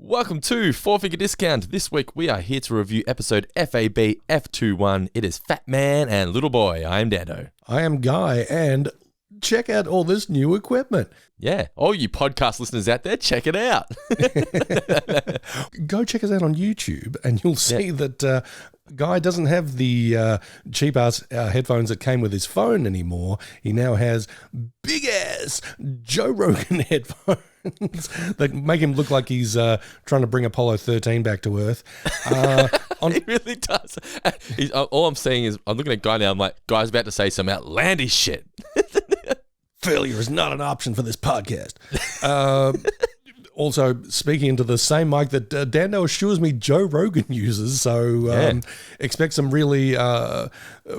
Welcome to Four Figure Discount. This week we are here to review episode FAB F21. It is Fat Man and Little Boy. I am Dando. I am Guy, and check out all this new equipment. Yeah, all you podcast listeners out there, check it out. Go check us out on YouTube, and you'll see that Guy doesn't have the cheap-ass headphones that came with his phone anymore. He now has big-ass Joe Rogan headphones that make him look like he's trying to bring Apollo 13 back to Earth. He really does. All I'm saying is, I'm looking at Guy now, I'm like, Guy's about to say some outlandish shit. Failure is not an option for this podcast. Also, speaking into the same mic that Dando assures me Joe Rogan uses, so expect some really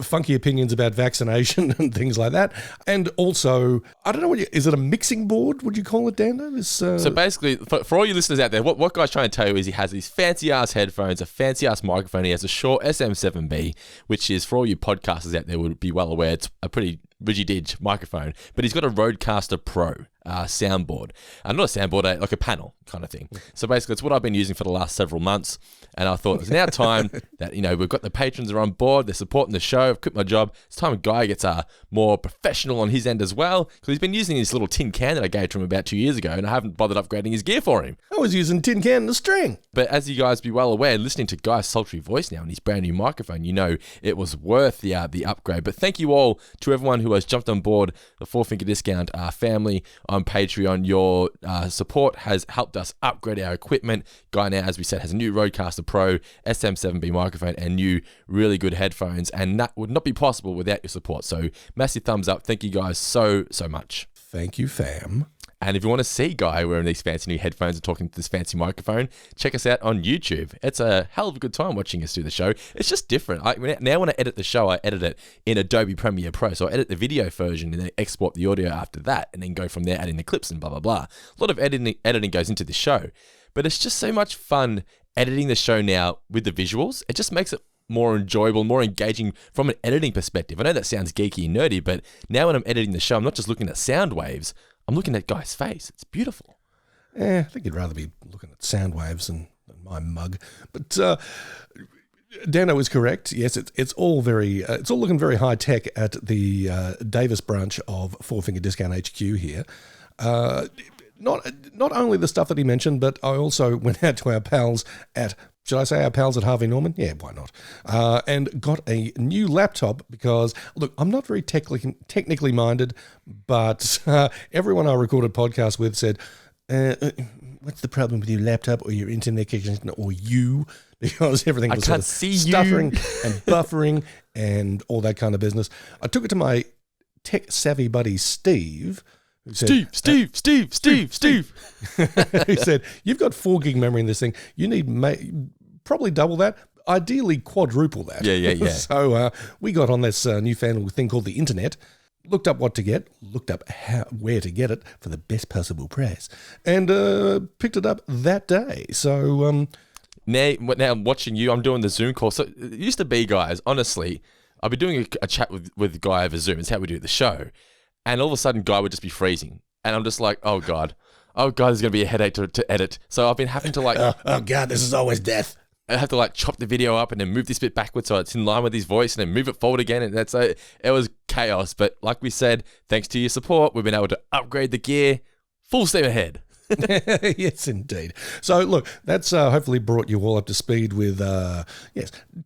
funky opinions about vaccination and things like that. And also, I don't know, is it a mixing board, would you call it, Dando? So basically, for all you listeners out there, what Guy's trying to tell you is he has these fancy-ass headphones, a fancy-ass microphone. He has a Shure SM7B, which is, for all you podcasters out there, would be well aware, it's a pretty ridgy-dig microphone, but he's got a Rodecaster Pro soundboard. Not a soundboard, like a panel kind of thing. So basically, it's what I've been using for the last several months, and I thought it's now time that, we've got the patrons are on board, they're supporting the show, I've quit my job, it's time a Guy gets more professional on his end as well, because he's been using this little tin can that I gave to him about 2 years ago, and I haven't bothered upgrading his gear for him. I was using tin can and a string. But as you guys be well aware, listening to Guy's sultry voice now and his brand new microphone, it was worth the upgrade. But thank you all to everyone who has jumped on board the Four Finger Discount family on Patreon. Your support has helped us upgrade our equipment. Guy now, as we said, has a new Rodecaster Pro SM7B microphone and new really good headphones, and that would not be possible without your support. So massive thumbs up. Thank you guys so much. Thank you, fam. And if you want to see Guy wearing these fancy new headphones and talking to this fancy microphone, check us out on YouTube. It's a hell of a good time watching us do the show. It's just different. Now when I edit the show, I edit it in Adobe Premiere Pro. So I edit the video version and then export the audio after that, and then go from there, adding the clips and blah, blah, blah. A lot of editing goes into the show. But it's just so much fun editing the show now with the visuals. It just makes it more enjoyable, more engaging from an editing perspective. I know that sounds geeky and nerdy, but now when I'm editing the show, I'm not just looking at sound waves, I'm looking at Guy's face. It's beautiful. I think you'd rather be looking at sound waves than my mug. But Dano is correct. Yes, it's all looking very high tech at the Davis branch of Four Finger Discount HQ here. Not only the stuff that he mentioned, but I also went out to our pals at, should I say our pals at Harvey Norman? Yeah, why not? And got a new laptop because, look, I'm not very technically minded, but everyone I recorded podcasts with said, what's the problem with your laptop or your internet connection or you? Because everything was stuttering and buffering and all that kind of business. I took it to my tech-savvy buddy, Steve, who said, Steve. He said, you've got 4 gig memory in this thing. You need probably double that, ideally quadruple that. Yeah. So we got on this newfangled thing called the internet, looked up what to get, looked up where to get it for the best possible price, and picked it up that day. So now I'm watching you. I'm doing the Zoom call. So it used to be, guys, honestly, I'd be doing a chat with the Guy over Zoom. It's how we do the show. And all of a sudden, Guy would just be freezing. And I'm just like, oh, God, there's going to be a headache to edit. So I've been having to oh, God, this is always death. I have to chop the video up and then move this bit backwards so it's in line with his voice and then move it forward again. And it was chaos. But like we said, thanks to your support, we've been able to upgrade the gear. Full steam ahead. Yes, indeed. So, look, that's hopefully brought you all up to speed with,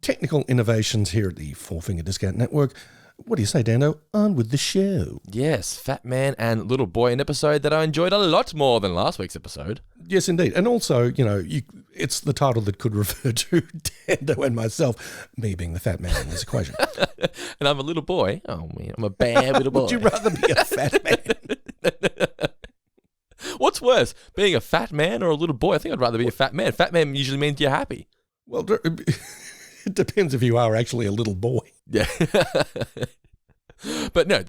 technical innovations here at the Four Finger Discount Network. What do you say, Dando? On with the show. Yes, Fat Man and Little Boy, an episode that I enjoyed a lot more than last week's episode. Yes, indeed. And also, it's the title that could refer to Dando and myself, me being the fat man in this equation. And I'm a little boy. Oh, man, I'm a bad little boy. Would you rather be a fat man? What's worse, being a fat man or a little boy? I think I'd rather be a fat man. Fat man usually means you're happy. Well, it depends if you are actually a little boy. Yeah. But no,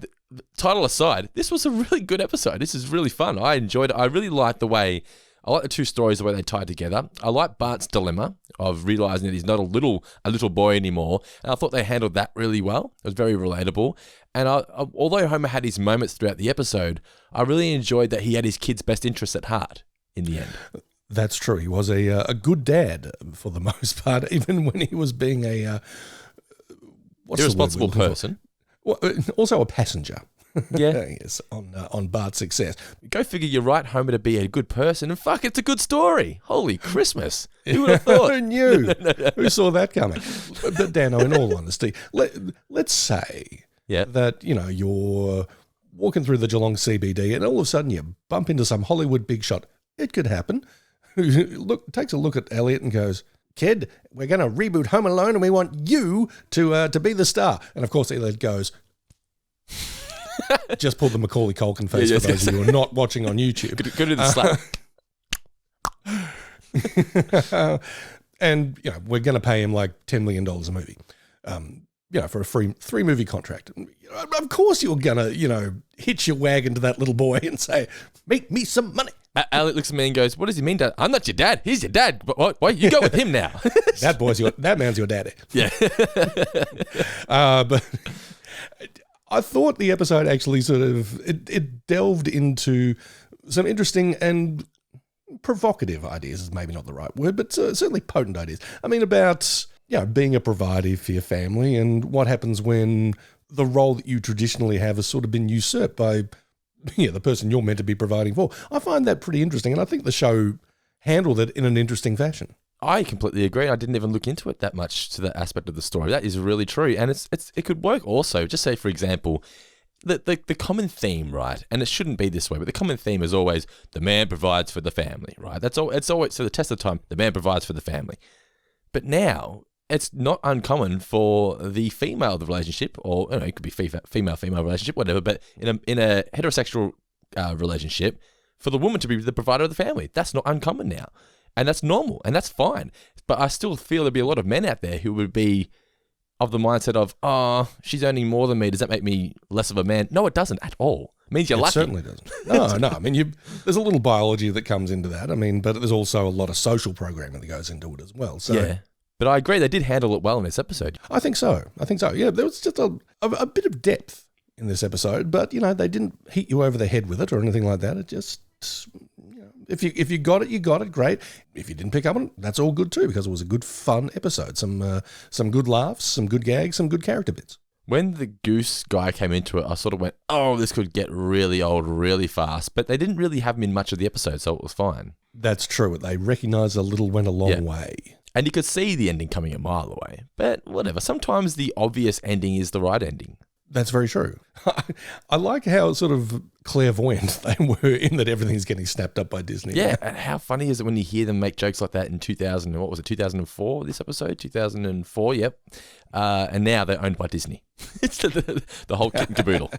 title aside, this was a really good episode. This is really fun. I enjoyed it. I really liked the way, I like the two stories, the way they tied together. I like Bart's dilemma of realizing that he's not a little boy anymore. And I thought they handled that really well. It was very relatable. And although Homer had his moments throughout the episode, I really enjoyed that he had his kid's best interests at heart in the end. That's true. He was a good dad for the most part, even when he was being a irresponsible person. Well, also a passenger. Yeah. Yes, on Bart's success. Go figure you write Homer to be a good person, and fuck, it's a good story. Holy Christmas. Who would have thought? Who knew? Who saw that coming? But Dano, in all honesty, let's say that, you're walking through the Geelong CBD and all of a sudden you bump into some Hollywood big shot. It could happen. Who takes a look at Elliot and goes, "Kid, we're going to reboot Home Alone and we want you to be the star." And of course Elliot goes... Just pulled the Macaulay Culkin face for those of you who are not watching on YouTube. Go to the slap. And we're going to pay him like $10 million a movie, for a free 3-movie contract. Of course you're going to, hitch your wagon to that little boy and say, "Make me some money." Alec looks at me and goes, "What does he mean, Dad? I'm not your dad. He's your dad. Why you go with him now?" That man's your daddy. Yeah. But I thought the episode actually sort of it delved into some interesting and provocative ideas, is maybe not the right word, but certainly potent ideas. I mean, about being a provider for your family and what happens when the role that you traditionally have has sort of been usurped by the person you're meant to be providing for. I find that pretty interesting, and I think the show handled it in an interesting fashion. I completely agree. I didn't even look into it that much, to that aspect of the story. That is really true. And it could work also. Just say, for example, the common theme, right? And it shouldn't be this way, but the common theme is always the man provides for the family, right? It's always, so the test of time, the man provides for the family. But now it's not uncommon for the female of the relationship, or it could be female relationship, whatever, but in a heterosexual relationship, for the woman to be the provider of the family. That's not uncommon now. And that's normal, and that's fine. But I still feel there'd be a lot of men out there who would be of the mindset of, "Oh, she's earning more than me. Does that make me less of a man?" No, it doesn't at all. It means you're lucky. It certainly doesn't. No. I mean, there's a little biology that comes into that. I mean, but there's also a lot of social programming that goes into it as well. So. Yeah. But I agree, they did handle it well in this episode. I think so. Yeah, there was just a bit of depth in this episode, but, they didn't hit you over the head with it or anything like that. It just... If you got it, you got it. Great. If you didn't pick up on it, that's all good too, because it was a good, fun episode. Some good laughs, some good gags, some good character bits. When the Goose guy came into it, I sort of went, "Oh, this could get really old really fast." But they didn't really have him in much of the episode, so it was fine. That's true. They recognised a little went a long way. And you could see the ending coming a mile away. But whatever. Sometimes the obvious ending is the right ending. That's very true. I like how sort of clairvoyant they were in that everything's getting snapped up by Disney. Yeah, and how funny is it when you hear them make jokes like that in 2004, this episode? 2004, yep. And now they're owned by Disney. It's the whole kit and caboodle.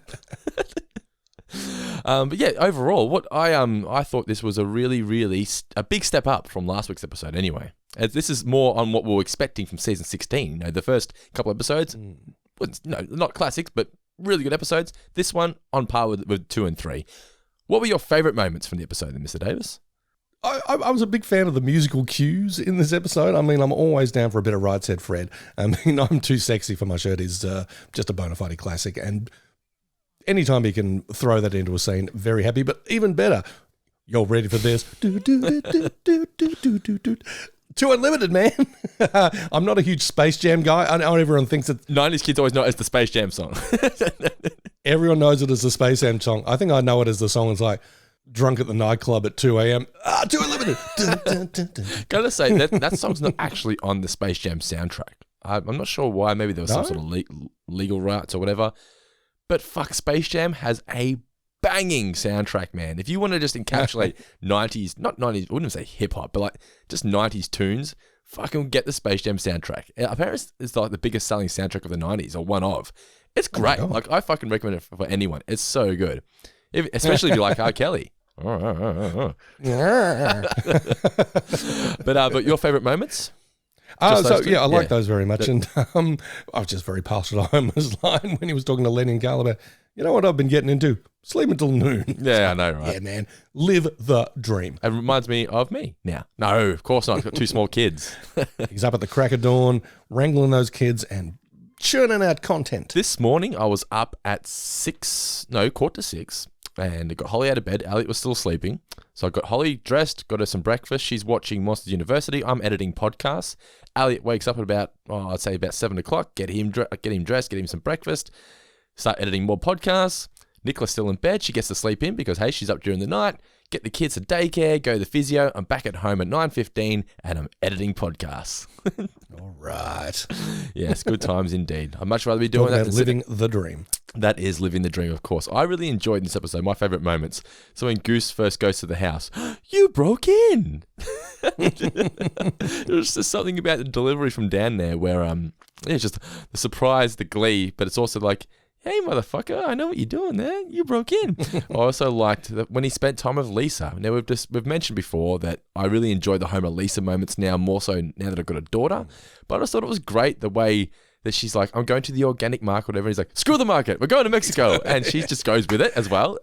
But yeah, overall, what I thought this was a really, really a big step up from last week's episode anyway. As this is more on what we were expecting from season 16. The first couple episodes... not classics, but really good episodes. This one on par with 2 and 3. What were your favourite moments from the episode then, Mr. Davis? I was a big fan of the musical cues in this episode. I mean, I'm always down for a bit of Right Said Fred. I mean, I'm Too Sexy for My Shirt is just a bona fide classic. And anytime you can throw that into a scene, very happy. But even better, you're ready for this. Too Unlimited, man. I'm not a huge Space Jam guy. I know everyone thinks that 90s kids always know it as the Space Jam song. Everyone knows it as the Space Jam song. I think I know it as the song. It's like drunk at the nightclub at 2 a.m. Too Unlimited. Gotta say, that song's not actually on the Space Jam soundtrack. I'm not sure why. Maybe there was some sort of legal rights or whatever. But fuck, Space Jam has a banging soundtrack, man. If you want to just encapsulate 90s, not 90s, I wouldn't say hip hop, but like just 90s tunes, fucking get the Space Jam soundtrack. Apparently it's like the biggest selling soundtrack of the 90s, or one of. It's great. Like, I fucking recommend it for anyone. It's so good. Especially if you like R. Kelly. But your favorite moments? I like those very much. And I was just very partial to Homer's line when he was talking to Lenny and Carl about, you know what I've been getting into? Sleep until noon. Yeah, I know, right? Yeah, man. Live the dream. It reminds me of me now. No, of course not. I've got 2 small kids. He's up at the crack of dawn, wrangling those kids and churning out content. This morning, I was up at 6, no, 5:45, and I got Holly out of bed. Elliot was still sleeping. So I got Holly dressed, got her some breakfast. She's watching Monsters University. I'm editing podcasts. Elliot wakes up at about, I'd say about 7 o'clock. Get him dressed, get him some breakfast. Start editing more podcasts. Nicola's still in bed. She gets to sleep in because, hey, she's up during the night. Get the kids to daycare, go to the physio. I'm back at home at 9:15 and I'm editing podcasts. All right. Yes, good times indeed. I'd much rather be doing that than living the dream. That is living the dream, of course. I really enjoyed this episode. My favourite moments. So when Goose first goes to the house, you broke in. There's just something about the delivery from Dan there where it's just the surprise, the glee, but it's also like, hey, motherfucker, I know what you're doing there. You broke in. I also liked that when he spent time with Lisa. Now, we've mentioned before that I really enjoy the Homer Lisa moments now, more so now that I've got a daughter. But I just thought it was great the way that she's like, I'm going to the organic market, whatever. He's like, screw the market. We're going to Mexico. And she just goes with it as well.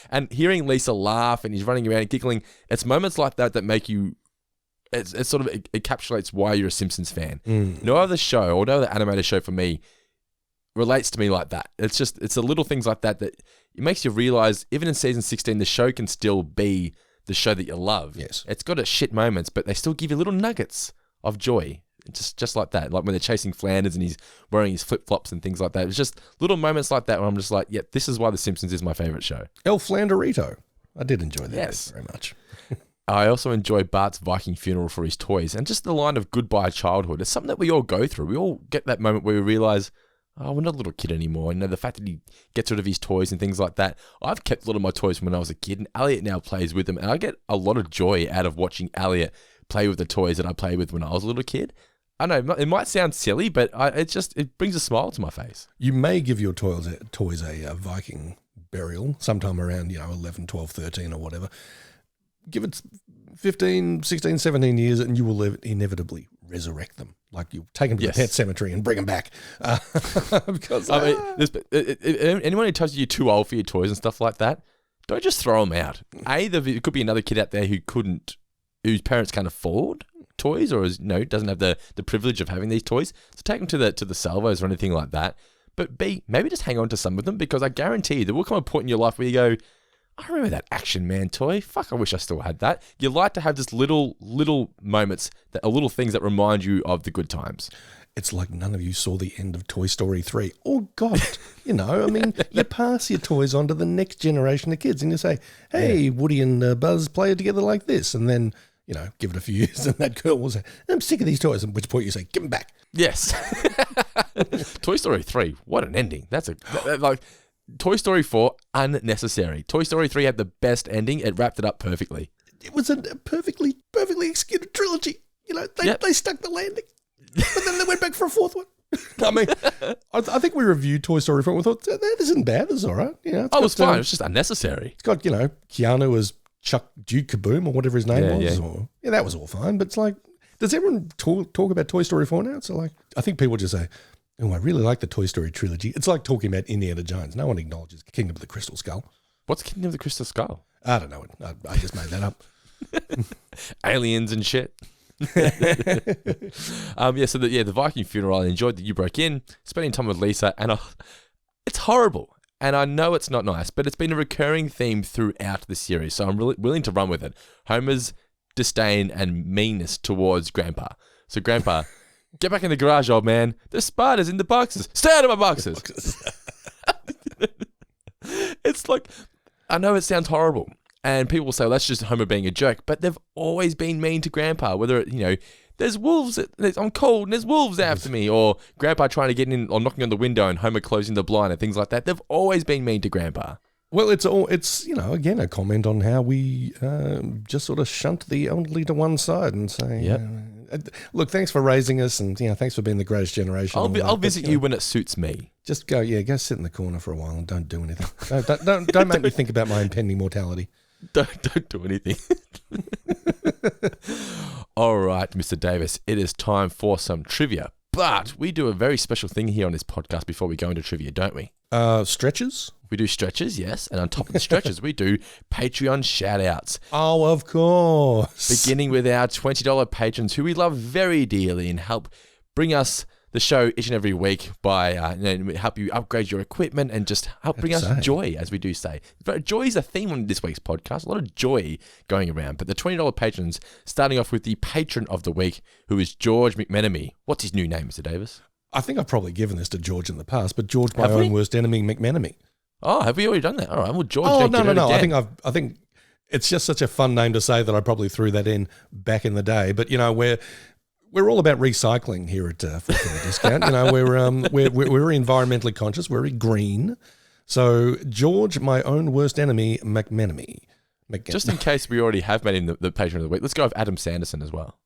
And hearing Lisa laugh and he's running around and giggling, it's moments like that that make you... It encapsulates why you're a Simpsons fan. No other show or no other animated show for me relates to me like that. It's the little things like that it makes you realize, even in season 16, the show can still be the show that you love. Yes. It's got its shit moments, but they still give you little nuggets of joy. Just like that. Like when they're chasing Flanders and he's wearing his flip-flops and things like that. It's just little moments like that where I'm just like, yeah, this is why The Simpsons is my favorite show. El Flanderito. I did enjoy that Yes. very much. I also enjoy Bart's Viking funeral for his toys and just the line of goodbye childhood. It's something that we all go through. We all get that moment where we realize, oh, we're not a little kid anymore. You know, the fact that he gets rid of his toys and things like that. I've kept a lot of my toys from when I was a kid, and Elliot now plays with them. And I get a lot of joy out of watching Elliot play with the toys that I played with when I was a little kid. I know it might sound silly, but it brings a smile to my face. You may give your toys a Viking burial sometime around 11, 12, 13 or whatever. Give it 15, 16, 17 years and you will inevitably resurrect them. Like you take them to the pet cemetery and bring them back. Because anyone who tells you you're too old for your toys and stuff like that, don't just throw them out. It could be another kid out there whose parents can't afford toys or doesn't have the privilege of having these toys. So take them to the salvos or anything like that. But B, maybe just hang on to some of them, because I guarantee you there will come a point in your life where you go, I remember that Action Man toy. Fuck, I wish I still had that. You like to have just little moments, that are little things that remind you of the good times. It's like none of you saw the end of Toy Story 3. Oh, God. You pass your toys on to the next generation of kids and you say, hey, Woody and Buzz play together like this. And then, give it a few years and that girl will say, I'm sick of these toys. At which point you say, give them back. Yes. Toy Story 3, what an ending. Toy Story 4, unnecessary. Toy Story 3 had the best ending. It wrapped it up perfectly. It was a perfectly executed trilogy. They stuck the landing. But then they went back for a fourth one. I mean, I think we reviewed Toy Story 4 and we thought, this isn't bad. It's all right. It was fine. It was just unnecessary. It's got, Keanu as Chuck Duke Kaboom or whatever his name was. Yeah. That was all fine. But it's like, does everyone talk about Toy Story 4 now? It's like, I think people just say, oh, I really like the Toy Story trilogy. It's like talking about Indiana Jones. No one acknowledges Kingdom of the Crystal Skull. What's Kingdom of the Crystal Skull? I don't know. I just made that up. Aliens and shit. The Viking funeral, I enjoyed that you broke in, spending time with Lisa, and it's horrible. And I know it's not nice, but it's been a recurring theme throughout the series, so I'm really willing to run with it. Homer's disdain and meanness towards Grandpa. So Grandpa... Get back in the garage, old man. There's spiders in the boxes. Stay out of my boxes. It's like, I know it sounds horrible. And people will say, well, that's just Homer being a jerk. But they've always been mean to Grandpa. Whether, there's wolves. I'm cold and there's wolves after me. Or Grandpa trying to get in or knocking on the window and Homer closing the blind and things like that. They've always been mean to Grandpa. Well, it's again, a comment on how we just sort of shunt the elderly to one side and say, look, thanks for raising us and thanks for being the greatest generation. I'll visit you when it suits me. Just go sit in the corner for a while and don't do anything. Don't make me think about my impending mortality. Don't do anything. All right, Mr. Davis, it is time for some trivia. But we do a very special thing here on this podcast before we go into trivia, don't we? Stretches? We do stretches, yes. And on top of the stretches, we do Patreon shout-outs. Oh, of course. Beginning with our $20 patrons who we love very dearly and help bring us the show each and every week by help you upgrade your equipment and just help bring us joy, as we do say. But joy is a theme on this week's podcast. A lot of joy going around. But the $20 patrons, starting off with the patron of the week, who is George McMenemy. What's his new name, Mr. Davis? I think I've probably given this to George in the past, but George, my own worst enemy, McMenemy. Oh, have we already done that? All right. Well, George. Oh, no. I think it's just such a fun name to say that I probably threw that in back in the day. But we're all about recycling here at Full Finger Discount. We're environmentally conscious. We're very green. So George, my own worst enemy, McMenemy. Just in case we already have made him the patron of the week, let's go with Adam Sanderson as well.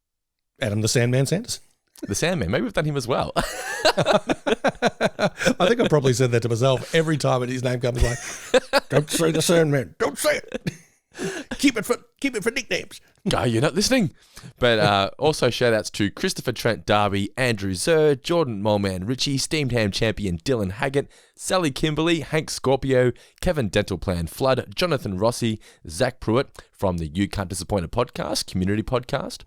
Adam the Sandman Sanderson? The Sandman. Maybe we've done him as well. I think I probably said that to myself every time his name comes. Like, don't say the Sandman. Don't say it. Keep it for nicknames. Guy, you're not listening. But also shout outs to Christopher Trent Darby, Andrew Zer, Jordan Moleman Ritchie, Steamed Ham Champion Dylan Haggett, Sally Kimberley, Hank Scorpio, Kevin Dental Plan Flood, Jonathan Rossi, Zach Pruitt from the You Can't Disappoint a podcast, community podcast,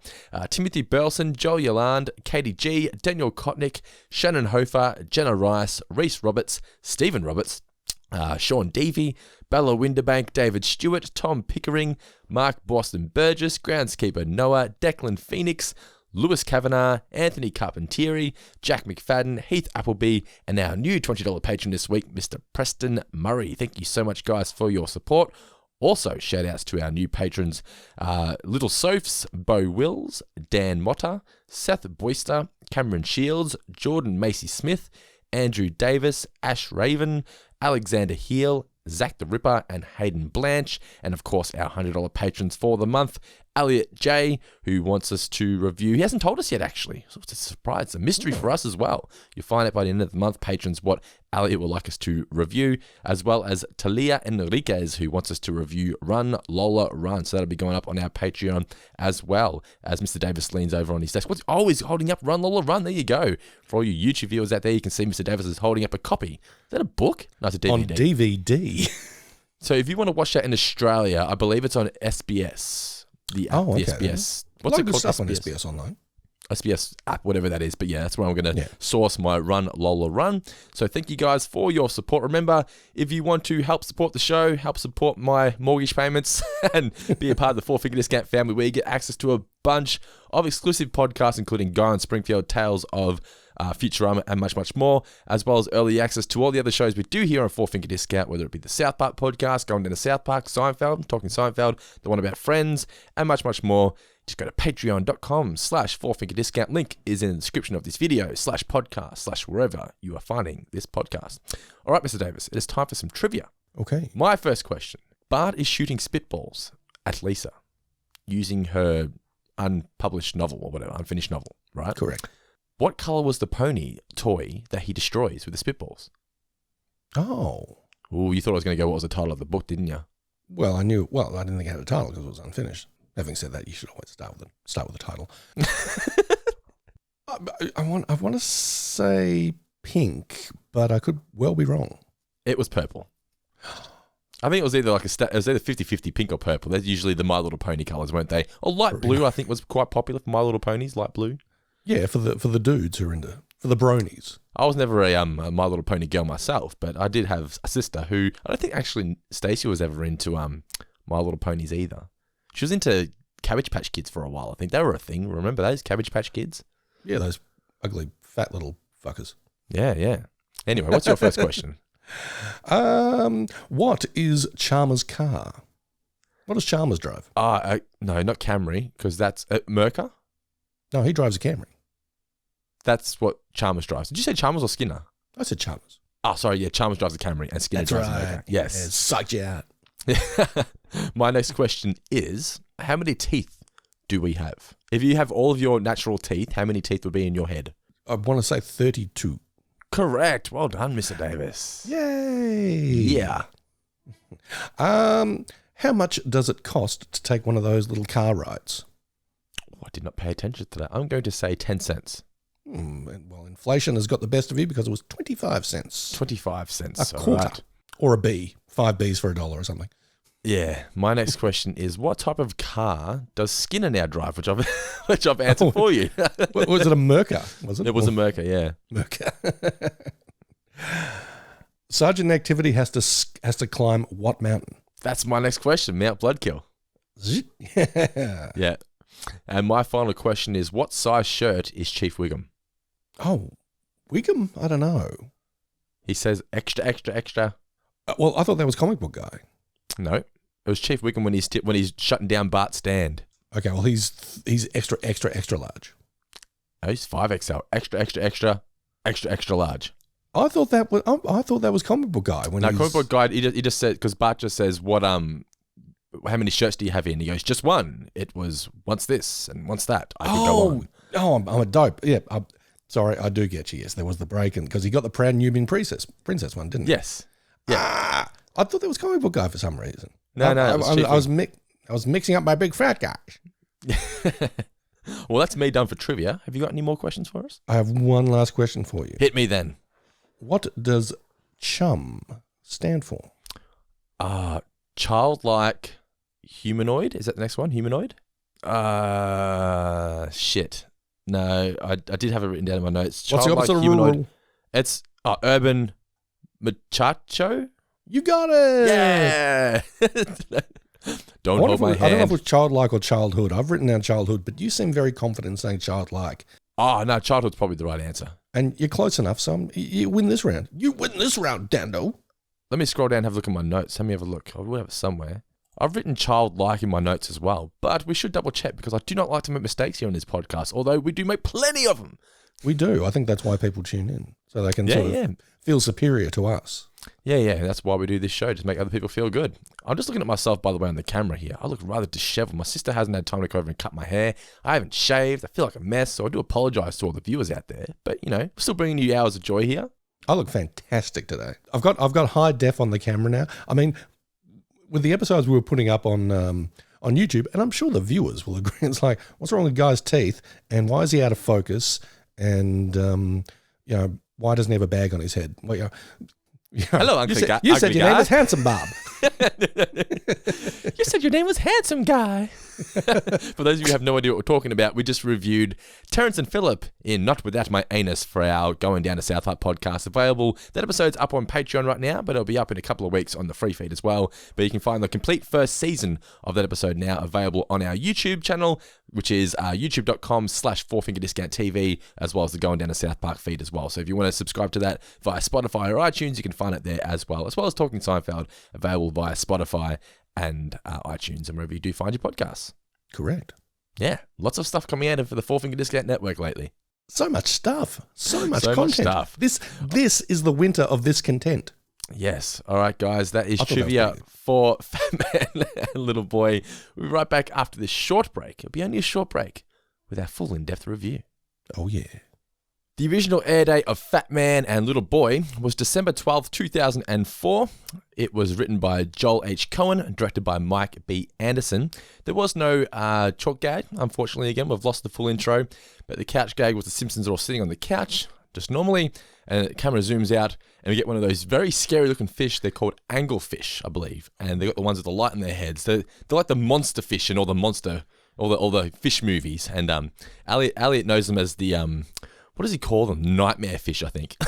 Timothy Burleson, Joel Yolande, Katie G, Daniel Kotnick, Shannon Hofer, Jenna Rice, Reese Roberts, Stephen Roberts, Sean Devey, Bella Winderbank, David Stewart, Tom Pickering, Mark Boston Burgess, Groundskeeper Noah, Declan Phoenix, Lewis Kavanagh, Anthony Carpentieri, Jack McFadden, Heath Appleby, and our new $20 patron this week, Mr. Preston Murray. Thank you so much, guys, for your support. Also, shout outs to our new patrons, Little Sophs, Bo Wills, Dan Motta, Seth Boyster, Cameron Shields, Jordan Macy Smith, Andrew Davis, Ash Raven, Alexander Heel, Zach the Ripper, and Hayden Blanche, and of course our $100 patrons for the month, Elliot J, who wants us to review. He hasn't told us yet, actually. So it's a surprise. It's a mystery for us as well. You'll find out by the end of the month, patrons, what Elliot would like us to review, as well as Talia Enriquez, who wants us to review Run, Lola, Run. So that'll be going up on our Patreon as well, as Mr. Davis leans over on his desk. What's always holding up Run, Lola, Run? There you go. For all you YouTube viewers out there, you can see Mr. Davis is holding up a copy. Is that a book? No, it's a DVD. On DVD. So if you want to watch that in Australia, I believe it's on SBS. The app, the SBS. What's it called? Stuff on SBS Online. SBS app, whatever that is. But yeah, that's where I'm going to source my Run, Lola, Run. So thank you guys for your support. Remember, if you want to help support the show, help support my mortgage payments, and be a part of the Four Finger Discount family, where you get access to a bunch of exclusive podcasts, including Guy and Springfield, Tales of Futurama, and much, much more, as well as early access to all the other shows we do here on Four Finger Discount, whether it be the South Park podcast, going down to South Park, Seinfeld, talking Seinfeld, the one about Friends, and much, much more. Just go to patreon.com/fourfingerdiscount. Link is in the description of this video, /podcast, /wherever you are finding this podcast. All right, Mr. Davis, it is time for some trivia. Okay. My first question. Bart is shooting spitballs at Lisa using her unpublished novel or whatever, unfinished novel, right? Correct. What color was the pony toy that he destroys with the spitballs? Oh. Ooh, you thought I was going to go, what was the title of the book, didn't you? Well, I didn't think it had a title because it was unfinished. Having said that, you should always start with the title. I want to say pink, but I could well be wrong. It was purple. I think it was either it was either 50-50 pink or purple. That's usually the My Little Pony colors, weren't they? Or light blue, I think, was quite popular for My Little Ponies, light blue. Yeah, for the dudes who are for the bronies. I was never a My Little Pony girl myself, but I did have a sister who, I don't think actually Stacey was ever into My Little Ponies either. She was into Cabbage Patch Kids for a while. I think they were a thing. Remember those Cabbage Patch Kids? Yeah, those ugly, fat little fuckers. Yeah. Anyway, what's your first question? What is Chalmers' car? What does Chalmers drive? No, not Camry, because that's Merca. No, he drives a Camry. That's what Chalmers drives. Did you say Chalmers or Skinner? I said Chalmers. Oh, sorry. Yeah, Chalmers drives a Camry and Skinner drives a Merca. Yes. Yeah, sucked you out. My next question is, how many teeth do we have? If you have all of your natural teeth, how many teeth would be in your head? I want to say 32. Correct. Well done, Mr. Davis. Yay. Yeah. How much does it cost to take one of those little car rides? Oh, I did not pay attention to that. I'm going to say 10 cents. Well, inflation has got the best of you because it was 25 cents. 25 cents. A quarter. Right. Or a B. 5 Bs for $1 or something. Yeah. My next question is, what type of car does Skinner now drive? Which I've answered for you. Was it a Merca? Was it? It was a Merca, yeah. Merca. Sergeant Activity has to climb what mountain? That's my next question. Mount Bloodkill. Yeah. Yeah. And my final question is, what size shirt is Chief Wiggum? Oh, Wiggum? I don't know. He says extra, extra, extra. Well, I thought that was comic book guy. No, it was Chief Wiggum when he's shutting down Bart's stand. Okay, well he's extra, extra, extra large. Oh, he's 5XL. Extra, extra, extra, extra, extra large. I thought that was comic book guy. Comic book guy. He just said, because Bart just says, "What how many shirts do you have in?" He goes, "Just one. It was once this and once that." I could go on. Oh, I'm a dope. Yeah. Sorry, I do get you. Yes, there was the break, and because he got the Proud Nubian princess one, didn't he? Yes. Yeah. I thought that was comic book guy for some reason. No. I was mixing up my big fat guy. Well, that's me done for trivia. Have you got any more questions for us? I have one last question for you. Hit me then. What does CHUM stand for? Childlike humanoid. Is that the next one? Humanoid? Shit. No, I did have it written down in my notes. What's the Childlike opposite of humanoid. rural? It's urban machacho. You got it. Yeah. Don't hold my hand. I don't know if it was childlike or childhood. I've written down childhood, but you seem very confident in saying childlike. Oh, no, childhood's probably the right answer. And you're close enough, so you win this round. You win this round, Dando. Let me scroll down and have a look at my notes. Let me have a look. I will have it somewhere. I've written childlike in my notes as well, but we should double check because I do not like to make mistakes here on this podcast, although we do make plenty of them. We do. I think that's why people tune in, so they can sort of feel superior to us. Yeah. That's why we do this show, to make other people feel good. I'm just looking at myself, by the way, on the camera here. I look rather disheveled. My sister hasn't had time to go over and cut my hair. I haven't shaved. I feel like a mess, so I do apologize to all the viewers out there. But, we're still bringing you hours of joy here. I look fantastic today. I've got high def on the camera now. I mean, with the episodes we were putting up on YouTube, and I'm sure the viewers will agree, it's like, what's wrong with the guy's teeth, and why is he out of focus, and why doesn't he have a bag on his head? Well, hello, Uncle Guy. You said your name was Handsome Bob. You said your name was Handsome Guy. For those of you who have no idea what we're talking about, we just reviewed Terrence and Phillip in Not Without My Anus for our Going Down to South Park podcast available. That episode's up on Patreon right now, but it'll be up in a couple of weeks on the free feed as well. But you can find the complete first season of that episode now available on our YouTube channel, which is youtube.com/4fingerdiscounttv, as well as the Going Down to South Park feed as well. So if you want to subscribe to that via Spotify or iTunes, you can find it there as well as Talking Seinfeld, available via Spotify and iTunes and wherever you do find your podcasts. Correct. Yeah, lots of stuff coming out of the Four Finger Discount Network lately. So much stuff. So much content. Stuff. This is the winter of this content. Yes. All right, guys. That is trivia for Fat Man and Little Boy. We'll be right back after this short break. It'll be only a short break with our full in-depth review. Oh, yeah. The original air date of Fat Man and Little Boy was December 12th, 2004. It was written by Joel H. Cohen and directed by Mike B. Anderson. There was no chalk gag, unfortunately. Again, we've lost the full intro, but the couch gag was the Simpsons all sitting on the couch, just normally, and the camera zooms out, and we get one of those very scary-looking fish. They're called anglefish, I believe, and they got the ones with the light in their heads. They're like the monster fish in all the fish movies, and Elliot knows them as the what does he call them? Nightmare fish, I think.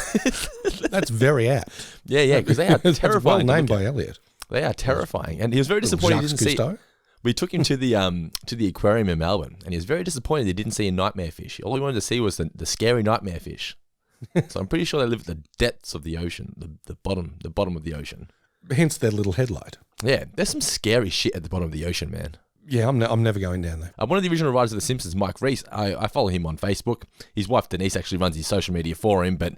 That's very apt. Yeah, because they are terrifying. Well named by Elliot. They are terrifying, and he was very disappointed he didn't see. We took him to the aquarium in Melbourne, and he was very disappointed he didn't see a nightmare fish. All he wanted to see was the scary nightmare fish. So I'm pretty sure they live at the depths of the ocean, the bottom of the ocean. Hence their little headlight. Yeah, there's some scary shit at the bottom of the ocean, man. Yeah, I'm never going down there. One of the original writers of The Simpsons, Mike Reese, I follow him on Facebook. His wife, Denise, actually runs his social media for him, but